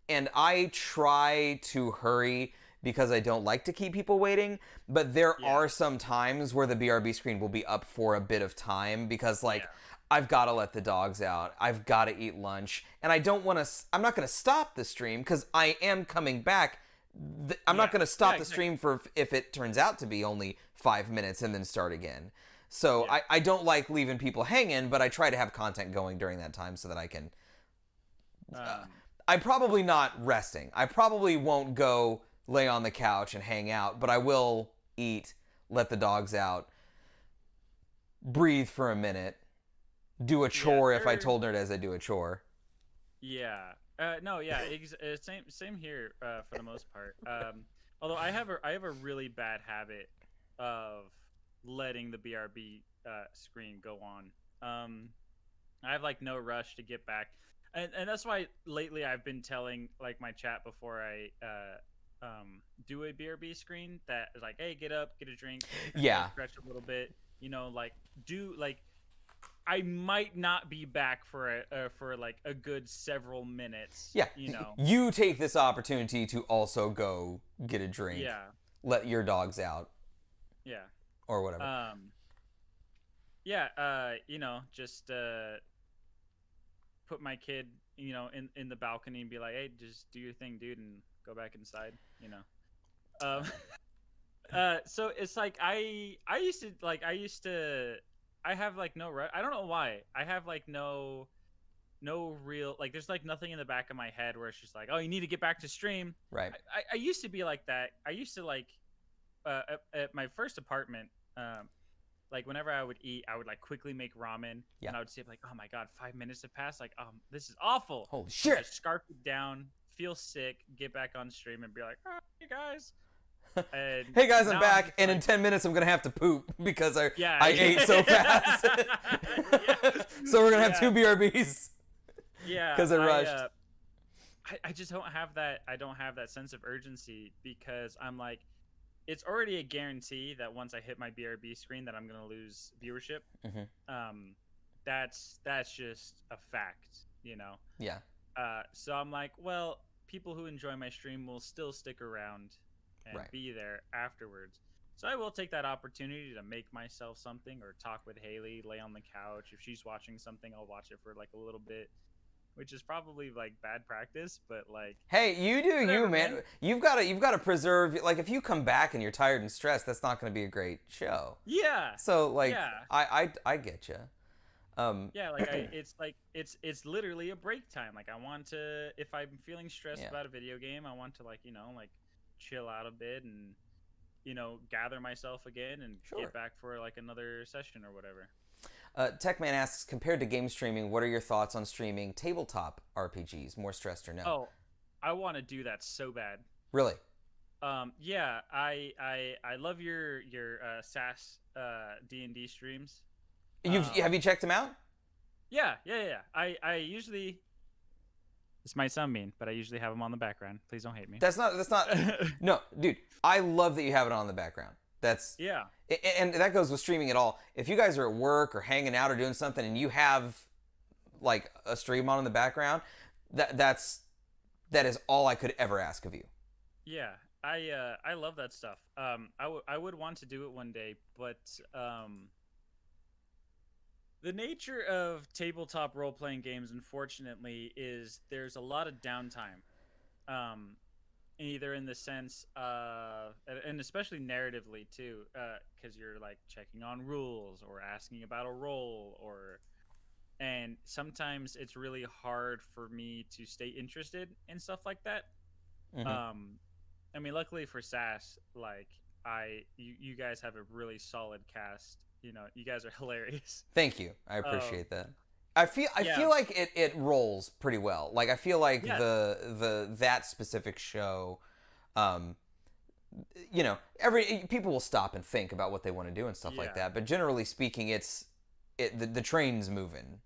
and I try to hurry because I don't like to keep people waiting, but there Yeah. are some times where the BRB screen will be up for a bit of time because, like, Yeah. I've got to let the dogs out. I've got to eat lunch. And I don't want to, I'm not going to stop the stream because I am coming back. I'm not going to stop the stream for if it turns out to be only 5 minutes and then start again. So I don't like leaving people hanging, but I try to have content going during that time so that I can. I'm probably not resting. I probably won't go lay on the couch and hang out, but I will eat, let the dogs out, breathe for a minute, do a chore if I told her as I do a chore. Yeah. No. Yeah. Same here for the most part. Although I have a really bad habit of letting the BRB screen go on. I have like no rush to get back, and that's why lately I've been telling like my chat before I do a BRB screen that is like, hey, get up, get a drink, stretch a little bit, like do like. I might not be back for like a good several minutes. Yeah, you take this opportunity to also go get a drink. Yeah. Let your dogs out. Yeah. Or whatever. Yeah. Just put my kid, in the balcony and be like, hey, just do your thing, dude, and go back inside. So it's like I used to. I have like no I don't know why. I have like no real like there's like nothing in the back of my head where it's just like, oh, you need to get back to stream. Right. I used to be like that. I used to like at my first apartment, like whenever I would eat, I would like quickly make ramen. Yeah. And I would say like, oh my god, 5 minutes have passed. Like, this is awful. Holy shit. Just scarf it down, feel sick, get back on stream and be like, oh, hey guys. And hey guys, I'm back, and in 10 minutes I'm gonna have to poop because I ate so fast. So we're gonna have 2 BRBs. Yeah, because I rushed. I just don't have that. I don't have that sense of urgency because I'm like, it's already a guarantee that once I hit my BRB screen that I'm gonna lose viewership. Mm-hmm. That's just a fact, Yeah. So I'm like, well, people who enjoy my stream will still stick around and be there afterwards. So I will take that opportunity to make myself something or talk with Haley, lay on the couch. If she's watching something, I'll watch it for like a little bit, which is probably like bad practice, but like, hey, you do whatever, you, man. You've got to preserve, like, if you come back and you're tired and stressed, that's not going to be a great show. Yeah. So like, I get you. Yeah, like it's literally a break time. Like I want to, if I'm feeling stressed about a video game, I want to like chill out a bit and gather myself again and get back for like another session or whatever. Techman asks, compared to game streaming, what are your thoughts on streaming tabletop RPGs? More stressed or no? Oh, I want to do that so bad. Really? Yeah, I love your SAS D&D streams. Have you checked them out? Yeah. I usually. This might sound mean, but I usually have them on the background. Please don't hate me. That's not. No, dude. I love that you have it on the background. That's and that goes with streaming at all. If you guys are at work or hanging out or doing something, and you have like a stream on in the background, that is all I could ever ask of you. Yeah, I love that stuff. I would want to do it one day, but the nature of tabletop role-playing games, unfortunately, is there's a lot of downtime. Either in the sense of, and especially narratively too, because you're like checking on rules or asking about a role, and sometimes it's really hard for me to stay interested in stuff like that. Mm-hmm. I mean, luckily for SAS, like you guys have a really solid cast. You guys are hilarious. Thank you. I appreciate that. I feel like it rolls pretty well. Like I feel like that specific show, every people will stop and think about what they want to do and stuff like that. But generally speaking, it's the train's moving.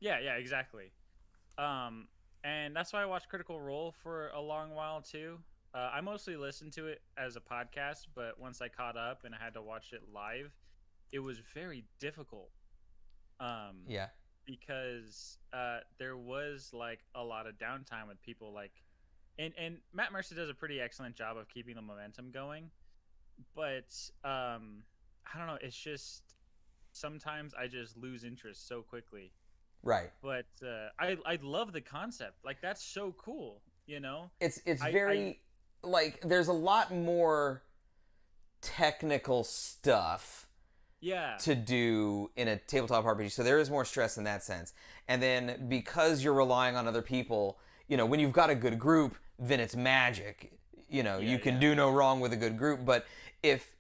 Yeah, yeah, exactly. And that's why I watched Critical Role for a long while too. I mostly listened to it as a podcast, but once I caught up and I had to watch it live, it was very difficult. Um, Yeah. because there was like a lot of downtime with people like, and Matt Mercer does a pretty excellent job of keeping the momentum going, but I don't know. It's just sometimes I just lose interest so quickly. Right. But I love the concept. Like that's so cool. You know, It's I very like there's a lot more technical stuff yeah to do in a tabletop RPG. So there is more stress in that sense. And then because you're relying on other people, when you've got a good group, then it's magic. yeah You can yeah do no wrong with a good group. But if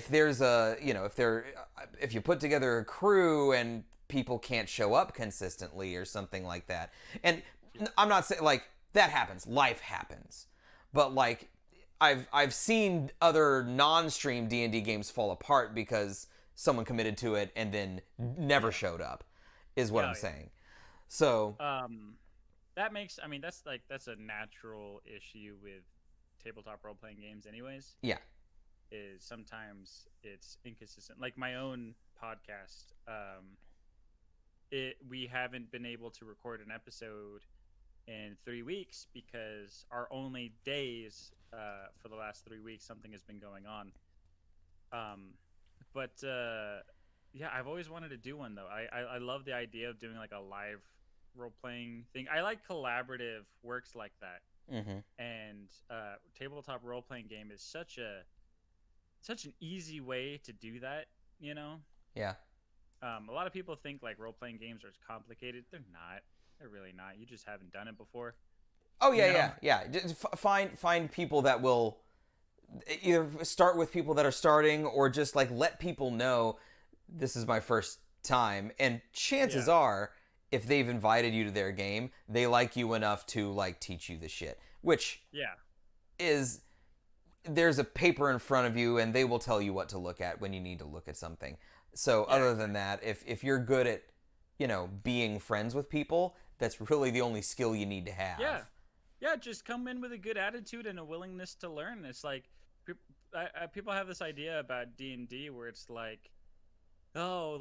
there's if you put together a crew and people can't show up consistently or something like that, and I'm not saying like that happens, life happens, but like I've seen other non-stream D&D games fall apart because someone committed to it and then never showed up, is what yeah I'm oh, saying. So yeah. That makes I mean that's a natural issue with tabletop role playing games, anyways. yeah, Is sometimes it's inconsistent. Like my own podcast, we haven't been able to record an episode in 3 weeks because our only days for the last 3 weeks something has been going on. Um, but yeah, I've always wanted to do one though. I love the idea of doing like a live role playing thing. I like collaborative works like that. mm-hmm. And tabletop role playing game is such an easy way to do that. You know, Yeah. a lot of people think like role playing games are complicated. They're not. They're really not. You just haven't done it before. Oh You yeah, know? yeah. Just find people that will either start with people that are starting or just like let people know this is my first time, and chances Yeah. are if they've invited you to their game, they like you enough to like teach you the shit, which Yeah. is there's a paper in front of you and they will tell you what to look at when you need to look at something. So Yeah. other than that, if you're good at being friends with people, that's really the only skill you need to have. Yeah. Yeah. Just come in with a good attitude and a willingness to learn. It's like people have this idea about D&D where it's like, oh,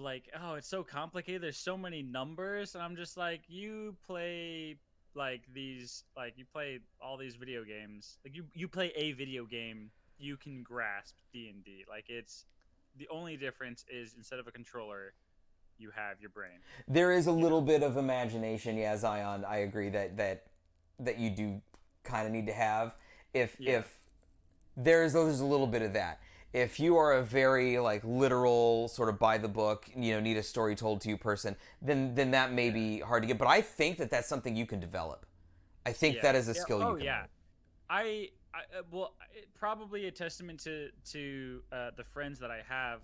it's so complicated. There's so many numbers, and I'm just like, you play you play all these video games. Like you play a video game, you can grasp D&D. Like it's the only difference is instead of a controller, you have your brain. There is a You little know? bit of imagination, yeah, Zion. I agree that you do kind of need to have. Yeah. If there's a little bit of that. If you are a very like literal sort of by the book, need a story told to you person, then that may be hard to get. But I think that that's something you can develop. I think Yeah. that is a Yeah. skill you Oh can yeah. learn. Probably a testament to the friends that I have.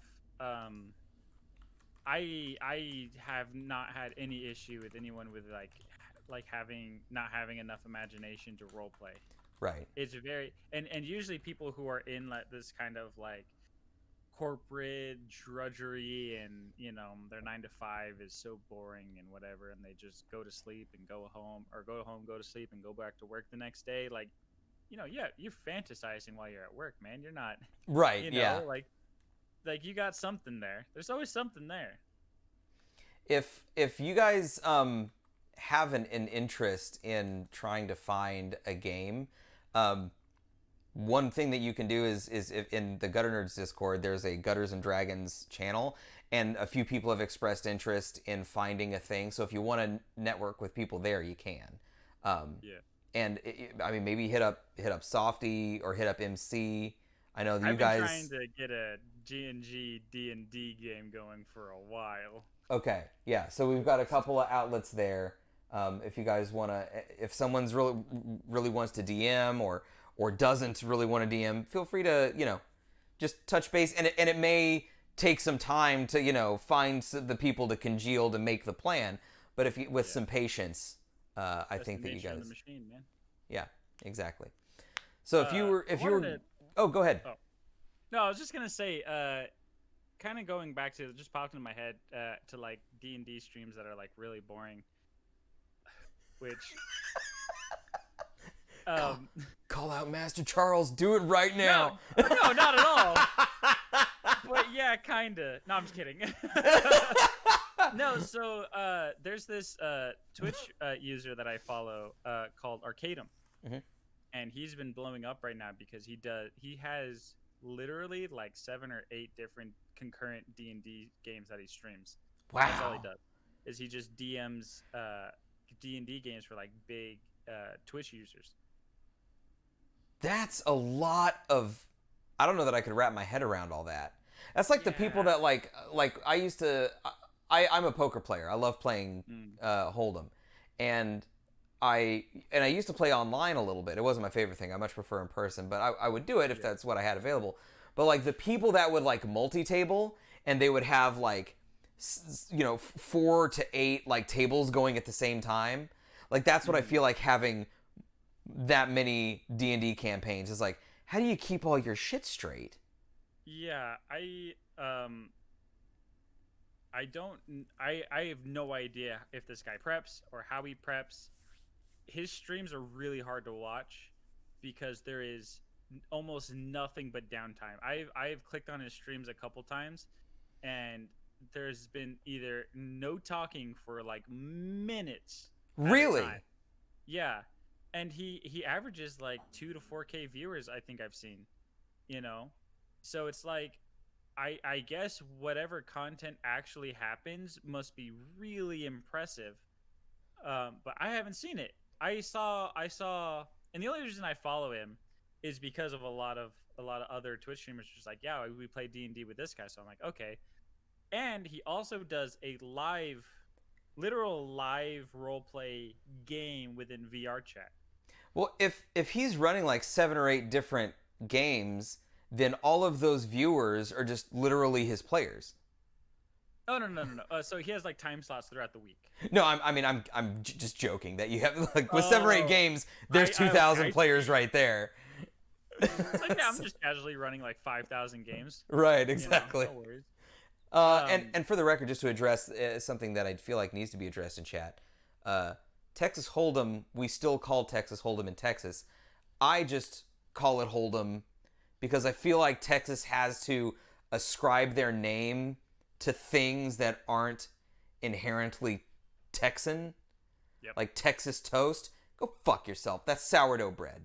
I have not had any issue with anyone with like having not having enough imagination to role play. Right. It's very and usually people who are in like this kind of like corporate drudgery and their 9 to 5 is so boring and whatever, and they just go to sleep and go home, or go home, go to sleep and go back to work the next day. Like, yeah, you're fantasizing while you're at work, man. You're not, Right. Yeah. like you got something there. There's always something there. If you guys have an interest in trying to find a game, one thing that you can do is if in the Gutter Nerds Discord, there's a Gutters and Dragons channel, and a few people have expressed interest in finding a thing. So if you want to network with people there, you can. Yeah. And I mean, maybe hit up Softy or hit up MC. I know that you I've been guys. trying to get a G&G D&D game going for a while. Okay, yeah. So we've got a couple of outlets there. If you guys want to, if someone's really wants to DM or doesn't really want to DM, feel free to just touch base. And it may take some time to find the people to congeal to make the plan. But if you with some patience, I That's think the that you nature of guys. the machine, man. Yeah, exactly. So if you were I wanted to- oh, go ahead. Oh. No, I was just gonna say, kind of going back to just popped into my head to like D&D streams that are like really boring, which Call, um call out Master Charles. Do it right no, now. no, not at all. But yeah, kinda. No, I'm just kidding. No, so there's this Twitch user that I follow called Arcadum, Mhm. and he's been blowing up right now because he has literally like 7 or 8 different concurrent D&D games that he streams. That's all he Wow. does. Is he just DMs D&D games for like big Twitch users. That's a lot of. I don't know that I could wrap my head around all that. That's like the people Yeah. that like I used to. I'm a poker player. I love playing Mm. Hold'em, and I used to play online a little bit. It wasn't my favorite thing. I much prefer in person, but I would do it if Yeah. that's what I had available. But like the people that would like multi-table and they would have like 4 to 8 like tables going at the same time. Like that's what I feel like having that many D&D campaigns is like. How do you keep all your shit straight? Yeah, I don't I have no idea if this guy preps or how he preps. His streams are really hard to watch because there is almost nothing but downtime. I've clicked on his streams a couple times and there's been either no talking for like minutes at a Really? time. Yeah. And he averages like 2 to 4K viewers, I think I've seen, you know. So it's like I guess whatever content actually happens must be really impressive. But I haven't seen it. I saw, and the only reason I follow him is because of a lot of other Twitch streamers just like, yeah, we play D&D with this guy, so I'm like, okay. And he also does a literal live role play game within VR chat. Well, if he's running like 7 or 8 different games, then all of those viewers are just literally his players. Oh no. So he has like time slots throughout the week. No, I'm just joking that you have like with 7 or 8 Oh, games, there's 2,000 I players see. right there. It's like, yeah, I'm just casually running like 5,000 games. Right, You know, exactly. no worries. And for the record, just to address something that I feel like needs to be addressed in chat, Texas Hold'em, we still call Texas Hold'em in Texas. I just call it Hold'em because I feel like Texas has to ascribe their name to things that aren't inherently Texan. Yep. Like Texas toast. Go fuck yourself. That's sourdough bread.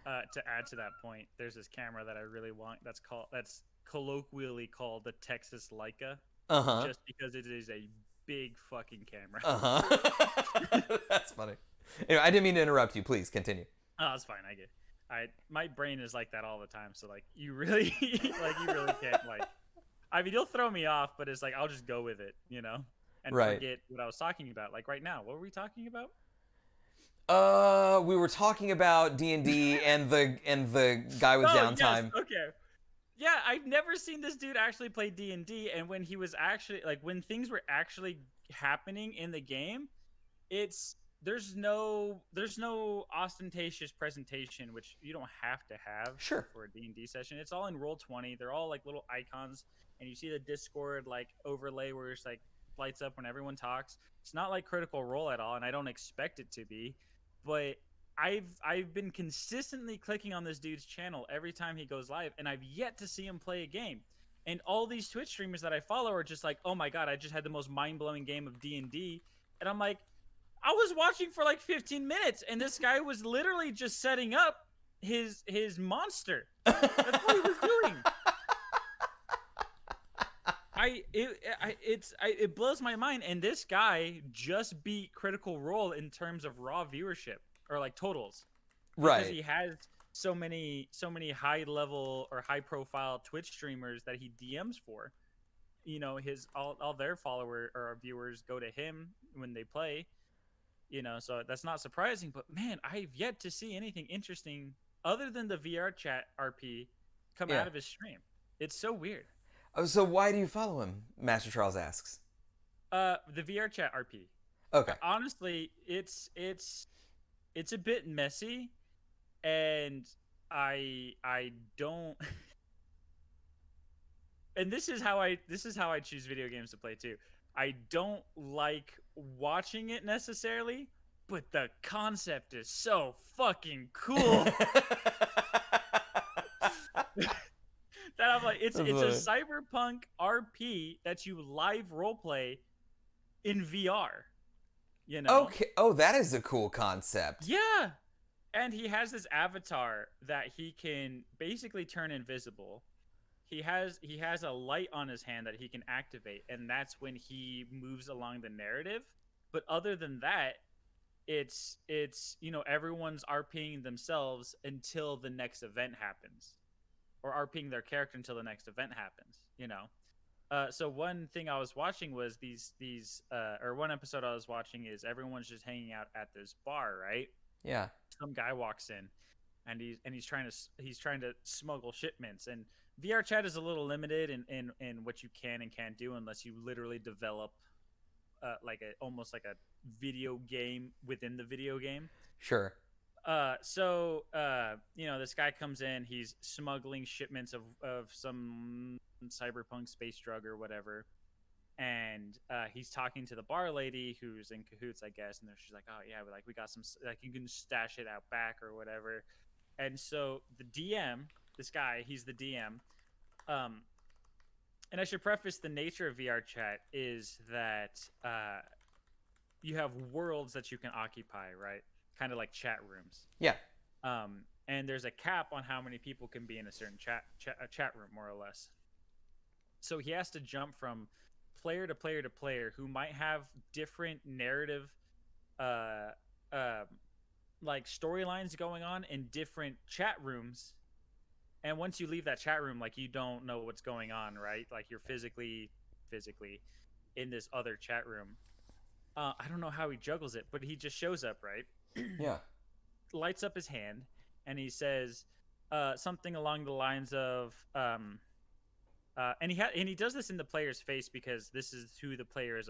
To add to that point, there's this camera that I really want. That's colloquially called the Texas Leica, Uh-huh. just because it is a big fucking camera. Uh-huh. That's funny. Anyway, I didn't mean to interrupt you. Please continue. Oh, it's fine. I get. My brain is like that all the time. So like, you really can't like. I mean, you'll throw me off, but it's like I'll just go with it, and Right. forget what I was talking about. Like right now, what were we talking about? We were talking about D&D and the guy with downtime. Yes, okay. Yeah, I've never seen this dude actually play D&D, and when he was actually like when things were actually happening in the game, there's no ostentatious presentation, which you don't have to have Sure. for a D&D session. It's all in Roll20. They're all like little icons, and you see the Discord like overlay where it's like lights up when everyone talks. It's not like Critical Role at all, and I don't expect it to be. But I've been consistently clicking on this dude's channel every time he goes live, and I've yet to see him play a game. And all these Twitch streamers that I follow are just like, oh my god, I just had the most mind-blowing game of D&D. And I'm like, I was watching for like 15 minutes, and this guy was literally just setting up his monster. That's what he was doing. It blows my mind, and this guy just beat Critical Role in terms of raw viewership or like totals, because Right. he has so many high level or high profile Twitch streamers that he DMs for. His all their follower or viewers go to him when they play. So that's not surprising. But man, I've yet to see anything interesting other than the VR chat RP come Yeah. out of his stream. It's so weird. Oh, so why do you follow him? Master Charles asks. The VR chat RP. Okay. Honestly, it's a bit messy, and I don't. and this is how I choose video games to play too. I don't like watching it necessarily, but the concept is so fucking cool that I'm like, it's a cyberpunk RP that you live roleplay in VR. You know? Okay. Oh, that is a cool concept. Yeah. And he has this avatar that he can basically turn invisible. He has a light on his hand that he can activate, and that's when he moves along the narrative. But other than that, it's everyone's RPing themselves until the next event happens, or RPing their character until the next event happens. So one thing I was watching was or one episode I was watching is everyone's just hanging out at this bar, right? Yeah. Some guy walks in, and he's trying to smuggle shipments. And VR chat is a little limited in what you can and can't do unless you literally develop almost like a video game within the video game. Sure. This guy comes in, he's smuggling shipments of some cyberpunk space drug or whatever, and he's talking to the bar lady who's in cahoots, I guess, and she's like, oh yeah, we got some, like, you can stash it out back or whatever. And so the DM, this guy, he's the DM, and I should preface the nature of VR chat is that you have worlds that you can occupy, right? Kind of like chat rooms. Yeah. And there's a cap on how many people can be in a certain chat room, more or less. So he has to jump from player to player to player who might have different narrative, like storylines going on in different chat rooms. And once you leave that chat room, like, you don't know what's going on, right? Like, you're physically in this other chat room. I don't know how he juggles it, but he just shows up, right? Yeah. Lights up his hand, and he says something along the lines of, and he does this in the player's face because this is who the player is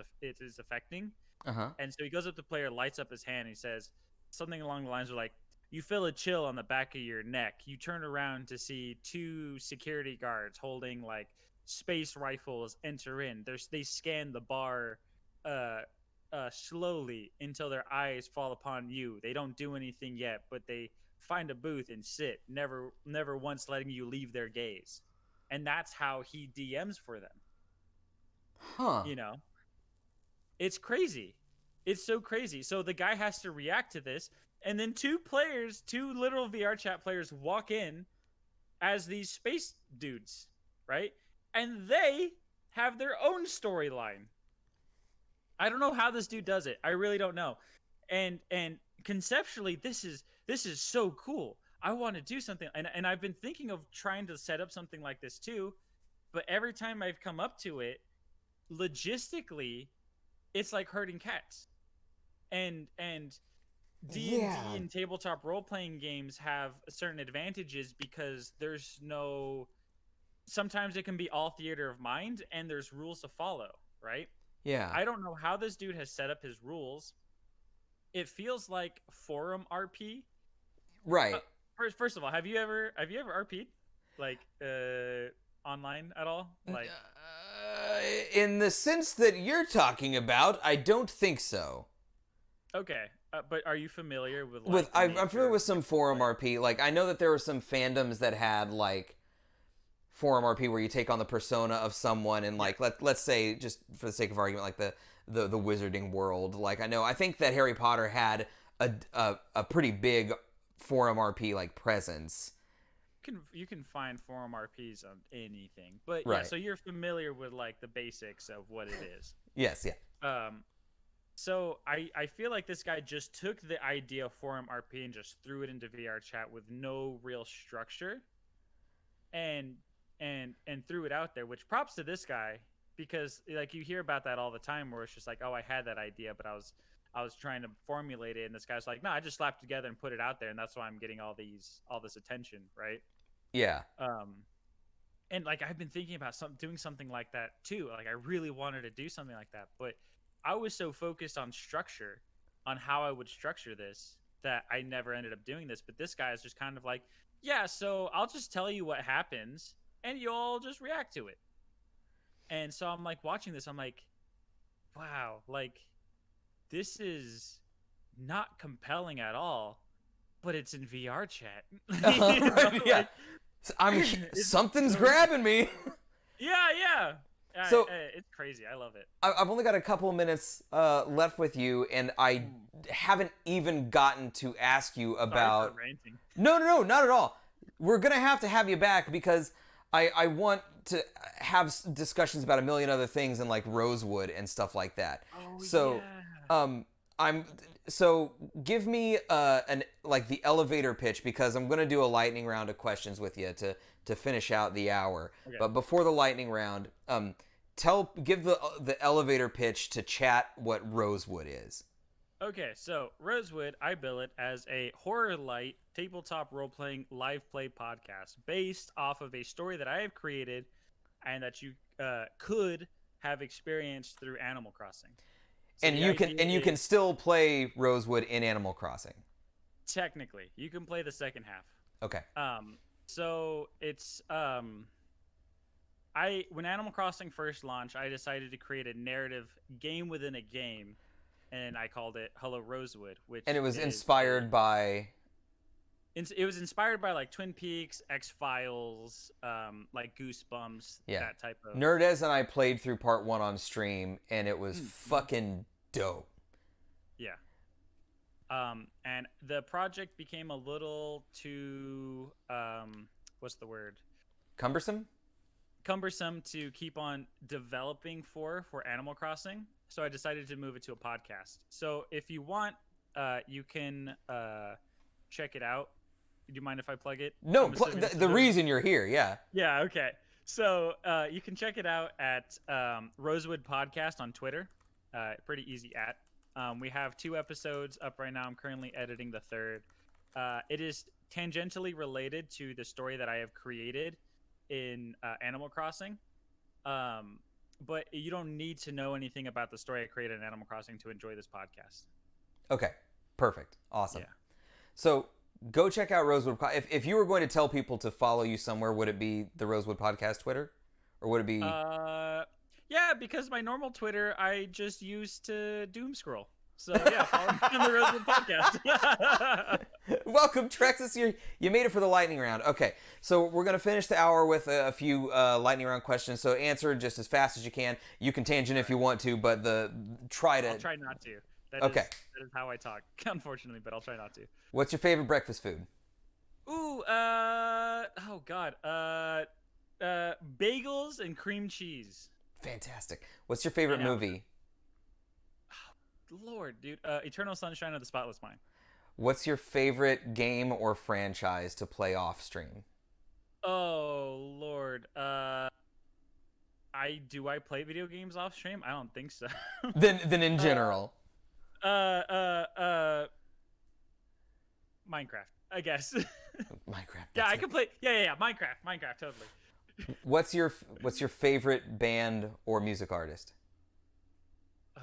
affecting. Uh-huh. And so he goes up to the player, lights up his hand, and he says something along the lines of, like, you feel a chill on the back of your neck. You turn around to see two security guards holding, like, space rifles enter in. They scan the bar slowly until their eyes fall upon you. They don't do anything yet, but they find a booth and sit, never once letting you leave their gaze. And that's how he DMs for them. Huh. It's crazy. It's so crazy. So the guy has to react to this, and then two literal VR chat players walk in as these space dudes, right? And they have their own storyline. I don't know how this dude does it. I really don't know. And conceptually, this is so cool. I want to do something, and I've been thinking of trying to set up something like this too, but every time I've come up to it, logistically, it's like herding cats. And D&D and tabletop role-playing games have certain advantages because sometimes it can be all theater of mind, and there's rules to follow, right? Yeah. I don't know how this dude has set up his rules. It feels like forum RP. Right. First of all, have you ever RP'd, like, online at all? Like, in the sense that you're talking about, I don't think so. Okay, but are you familiar with? I'm familiar with some forum RP. Like, I know that there were some fandoms that had, like, forum RP where you take on the persona of someone, and, like, let's say, just for the sake of argument, like the wizarding world. Like, I think that Harry Potter had a pretty big forum RP, like, presence. You can find forum RPs on anything, but right. Yeah, so you're familiar with, like, the basics of what it is. Yes, yeah. So I feel like this guy just took the idea of forum RP and just threw it into VR chat with no real structure, and threw it out there. Which, props to this guy, because, like, you hear about that all the time where it's just like, oh, I had that idea, but I was trying to formulate it, and this guy's like, no, I just slapped it together and put it out there, and that's why I'm getting all this attention, right? Yeah. And, like, I've been thinking about doing something like that too. Like, I really wanted to do something like that, but I was so focused on structure, on how I would structure this, that I never ended up doing this. But this guy is just kind of like, yeah, so I'll just tell you what happens, and you'll just react to it. And so I'm like watching this. I'm like, wow, like this is not compelling at all, but it's in VR chat. You know, Right, yeah. like, it's Something's so grabbing me. yeah, yeah. So It's crazy. I love it. I've only got a couple of minutes left with you, and I Mm. haven't even gotten to ask you Sorry for about. ranting. No, not at all. We're gonna have you back because I want to have discussions about a million other things and like Rosewood and stuff like that. Oh So, yeah. I'm so give me an like the elevator pitch because I'm gonna do a lightning round of questions with you to finish out the hour. Okay. But before the lightning round, give the elevator pitch to chat what Rosewood is. Okay, so Rosewood, I bill it as a horror light tabletop role playing live play podcast based off of a story that I have created and that you could have experienced through Animal Crossing. So And the you can idea is, still play Rosewood in Animal Crossing. technically, you can play the second half. Okay. So it's when Animal Crossing first launched, I decided to create a narrative game within a game, and I called it Hello Rosewood, which And it was is inspired by. it was inspired by like Twin Peaks, X-Files, like Goosebumps, Yeah. that type of. Nerdez and I played through part 1 on stream, and it was fucking dope. Yeah. And the project became a little too what's the word? Cumbersome? Cumbersome to keep on developing for Animal Crossing. So I decided to move it to a podcast. So if you want, you can check it out. Do you mind if I plug it? No, I'm assuming this is the a- reason you're here, yeah. Yeah, okay. So you can check it out at Rosewood Podcast on Twitter. Pretty easy at. We have 2 episodes up right now. I'm currently editing the 3rd. It is tangentially related to the story that I have created in Animal Crossing. But you don't need to know anything about the story I created in Animal Crossing to enjoy this podcast. Okay, perfect. Awesome. Yeah. So go check out Rosewood. If you were going to tell people to follow you somewhere, would it be the Rosewood Podcast Twitter? Or would it be... Yeah, because my normal Twitter I just use to doom scroll. So yeah, follow me on the Rosewood Podcast. Welcome, Trexus. You made it for the lightning round. Okay, so we're going to finish the hour with a few lightning round questions. So answer just as fast as you can. You can tangent if you want to, but try to... I'll try not to. Okay. That is how I talk, unfortunately, but I'll try not to. What's your favorite breakfast food? Ooh, oh god, bagels and cream cheese. Fantastic. What's your favorite I know. movie? Lord, dude, Eternal Sunshine of the Spotless Mind. What's your favorite game or franchise to play off stream? Oh Lord, I play video games off stream? I don't think so. Then in general. Minecraft, I guess. Minecraft. Yeah, that's I it. can play. Yeah, Minecraft, totally. What's your favorite band or music artist?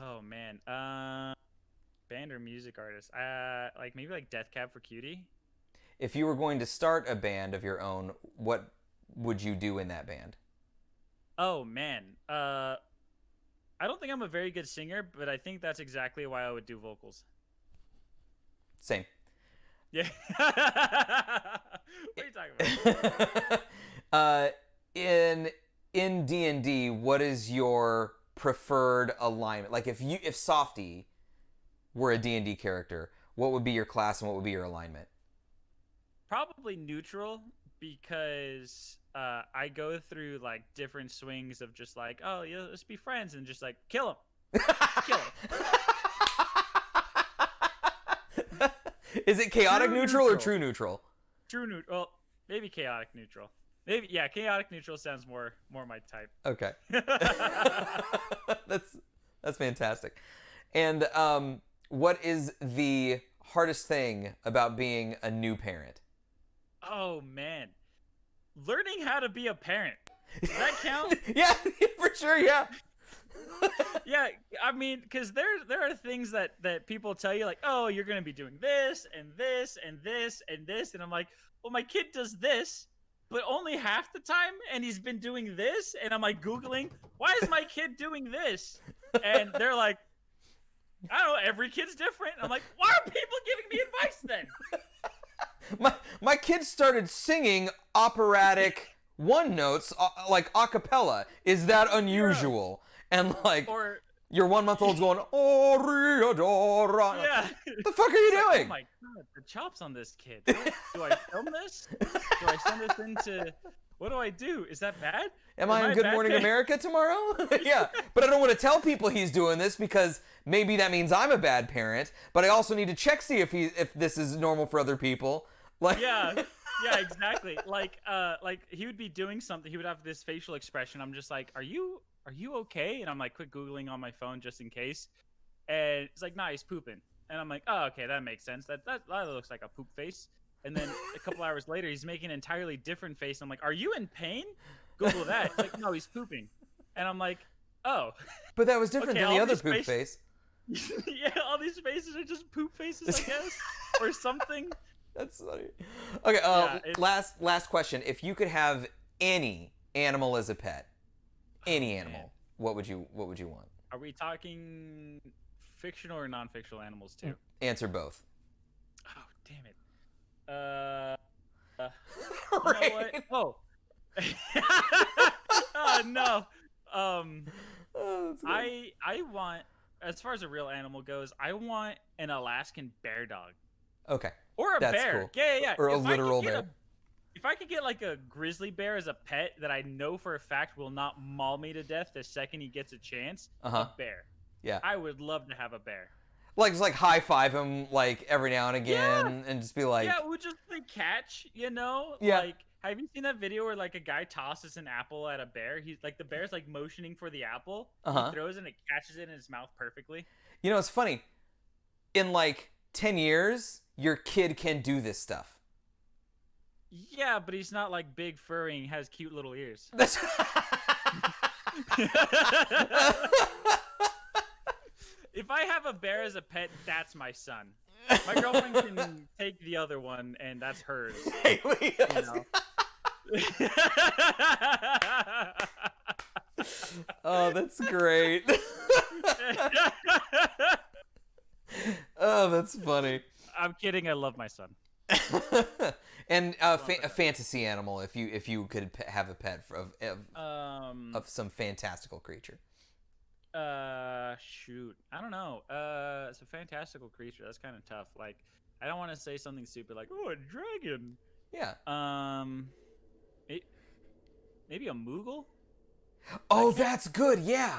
Oh man, band or music artist? Like maybe like Death Cab for Cutie. If you were going to start a band of your own, what would you do in that band? Oh man, I don't think I'm a very good singer, but I think that's exactly why I would do vocals. Same. Yeah. What are you talking about? In D&D, what is your preferred alignment? Like if Softy were a D&D character, what would be your class and what would be your alignment? Probably neutral, because I go through like different swings of just like, oh yeah, let's be friends, and just like kill him. Kill him. Is it chaotic True neutral or neutral. true neutral? True neutral. Well, maybe chaotic neutral. Maybe yeah, chaotic neutral sounds more my type. Okay. That's fantastic. And what is the hardest thing about being a new parent? Oh man, learning how to be a parent. Does that count? Yeah, for sure. Yeah. Yeah, I mean, because there are things that people tell you like, oh, you're gonna be doing this and this and this and this, and I'm like, well, my kid does this, but only half the time, and he's been doing this, and I'm like Googling, why is my kid doing this? And they're like, I don't know, every kid's different. I'm like, why are people giving me advice then? My kids started singing operatic one notes, like a cappella. Is that unusual? And like, Or your 1 month old's going, Oriadora. yeah, The fuck are you like, doing? oh my god, the chops on this kid. Do I film this? Do I send this into? What do I do? Is that bad? Am I on Good Morning America tomorrow? Yeah, but I don't want to tell people he's doing this because maybe that means I'm a bad parent. But I also need to check see if this is normal for other people. Like, Yeah, exactly. Like he would be doing something. He would have this facial expression. I'm just like, are you okay? And I'm like, quick Googling on my phone just in case. And it's like, nah, he's pooping. And I'm like, oh, okay, that makes sense. That looks like a poop face. And then a couple hours later, he's making an entirely different face. I'm like, are you in pain? Google that. It's like, no, he's pooping. And I'm like, oh. But that was different Okay, than the all other these poop face. Yeah, all these faces are just poop faces, I guess, or something. That's funny. Okay, Yeah, last question. If you could have any animal as a pet, any animal, man. what would you want? Are we talking fictional or non-fictional animals too? Answer both. Oh, damn it. You Right. know what? Oh. Oh no. Oh, that's good. I want, as far as a real animal goes, I want an Alaskan bear dog Okay. or a That's bear. cool. Yeah. Or a If I could literal get bear. if I could get like a grizzly bear as a pet that I know for a fact will not maul me to death the second he gets a chance, Uh-huh. a bear. Yeah. I would love to have a bear. Like just like high five him like every now and again and just be like, Yeah, we just play catch, you know? Yeah. Like, have you seen that video where like a guy tosses an apple at a bear? He's like, the bear's like motioning for the apple. Uh-huh. He throws it and it catches it in his mouth perfectly. you know, it's funny. In like 10 years, your kid can do this stuff. Yeah, but he's not like big furry and has cute little ears. That's If I have a bear as a pet, that's my son. My girlfriend can take the other one, and that's hers. Haley. You know? Oh, that's great. Oh, that's funny. I'm kidding. I love my son. And a fantasy animal, if you could have a pet of some fantastical creature. Shoot. I don't know. It's a fantastical creature. That's kind of tough. Like, I don't want to say something stupid like, oh, a dragon. Yeah. Maybe a Moogle? Oh, that's good. Yeah.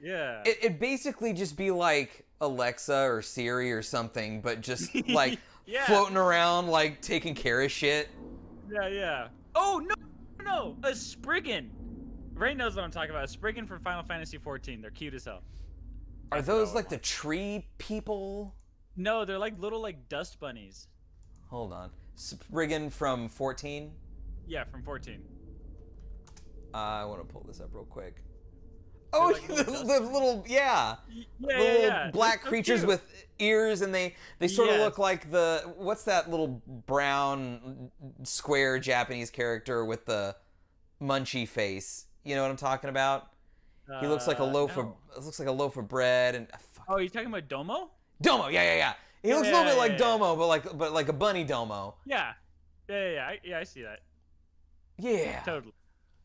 Yeah. It basically just be like Alexa or Siri or something, but just like Yeah. floating around, like taking care of shit. Yeah. Oh, no. A Spriggan. Ray knows what I'm talking about. A Spriggan from Final Fantasy XIV. They're cute as hell. Are those like the tree people? No, they're like little like dust bunnies. Hold on. Spriggan from 14? Yeah, from 14. I want to pull this up real quick. Oh, like little dust the little, yeah. Yeah. Black They're so creatures cute. with ears, and they sort of Yes. look like what's that little brown square Japanese character with the munchy face? You know what I'm talking about? He looks like a loaf no. of bread and fuck. Oh, you talking about Domo? Domo, yeah. He looks a little bit like yeah. Domo, but like a bunny Domo. Yeah. I see that. Yeah. Totally.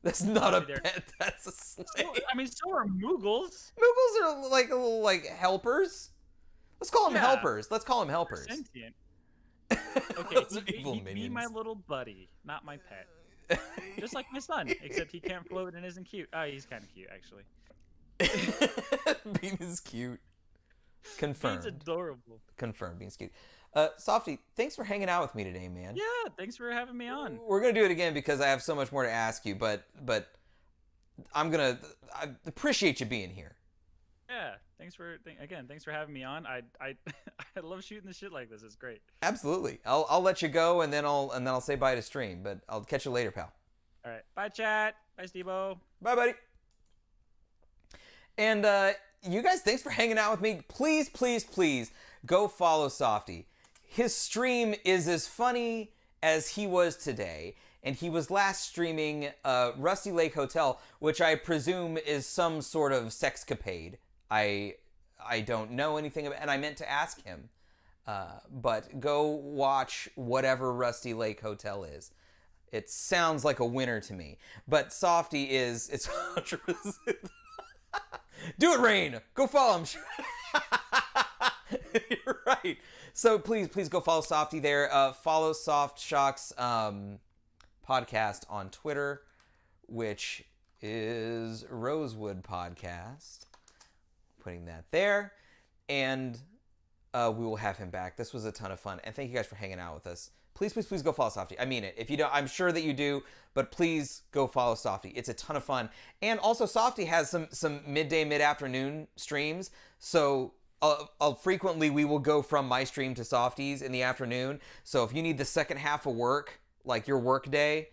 That's not a There. pet. That's a slave. I mean, so are Moogles. Moogles are like a little like helpers. Let's call them Yeah. helpers. Let's call them helpers. Sentient. Okay, Those are evil he'd be minions. my little buddy, not my pet. Just like my son, except he can't float and isn't cute. Oh, he's kind of cute, actually. Bean is cute. He's Confirmed. adorable. Confirmed. Bean's cute. Softy, thanks for hanging out with me today, man. Yeah, thanks for having me on. We're gonna do it again because I have so much more to ask you, but I appreciate you being here. Yeah, thanks for having me on. I I love shooting the shit like this. It's great. Absolutely. I'll let you go and then I'll say bye to stream, but I'll catch you later, pal. All right, bye, chat. Bye, Steve-O. Bye, buddy. And you guys, thanks for hanging out with me. Please, please, please go follow Softy. His stream is as funny as he was today. and he was last streaming Rusty Lake Hotel, which I presume is some sort of sexcapade. I don't know anything about, and I meant to ask him. But go watch whatever Rusty Lake Hotel is. It sounds like a winner to me. But Softy it's 100%. Do it, Rain. Go follow him. You're right. So please go follow Softy there. Follow Soft Shock's podcast on Twitter, which is Rosewood Podcast. Putting that there. And we will have him back. This was a ton of fun. And thank you guys for hanging out with us. Please go follow Softy. I mean it. If you don't, I'm sure that you do, but please go follow Softy. It's a ton of fun. And also Softy has some midday, mid-afternoon streams. So frequently we will go from my stream to Softy's in the afternoon. So if you need the second half of work, like your work day,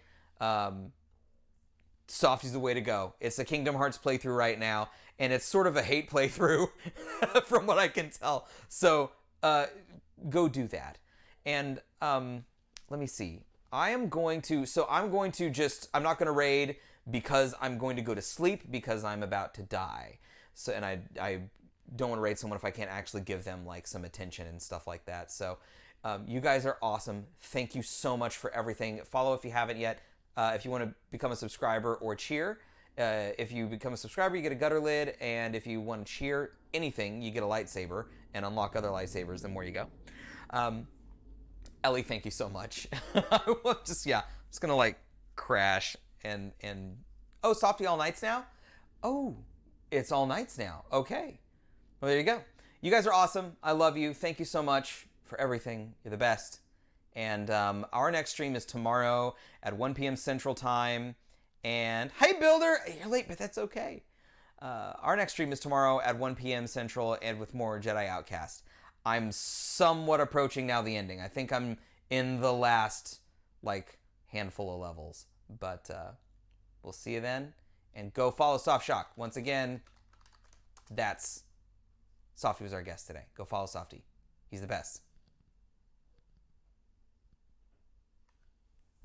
Softy's the way to go. It's the Kingdom Hearts playthrough right now, and it's sort of a hate playthrough from what I can tell. So go do that. And let me see. I'm not going to raid because I'm going to go to sleep because I'm about to die. So, and I don't want to raid someone if I can't actually give them like some attention and stuff like that. So you guys are awesome. Thank you so much for everything. Follow if you haven't yet. If you want to become a subscriber or cheer. If you become a subscriber, you get a gutter lid. And if you want to cheer anything, you get a lightsaber and unlock other lightsabers. The more you go. Ellie, thank you so much. I'm just gonna like crash and oh, Softy all nights now? Oh, it's all nights now. Okay. Well, there you go. You guys are awesome. I love you. Thank you so much for everything. You're the best. And our next stream is tomorrow at 1 p.m. Central Time. And hey, Builder, you're late, but that's okay. Our next stream is tomorrow at 1 p.m. Central and with more Jedi Outcast. I'm somewhat approaching now the ending. I think I'm in the last, like, handful of levels. But we'll see you then. And go follow Soft Shock. Once again, Softy was our guest today. Go follow Softy. He's the best.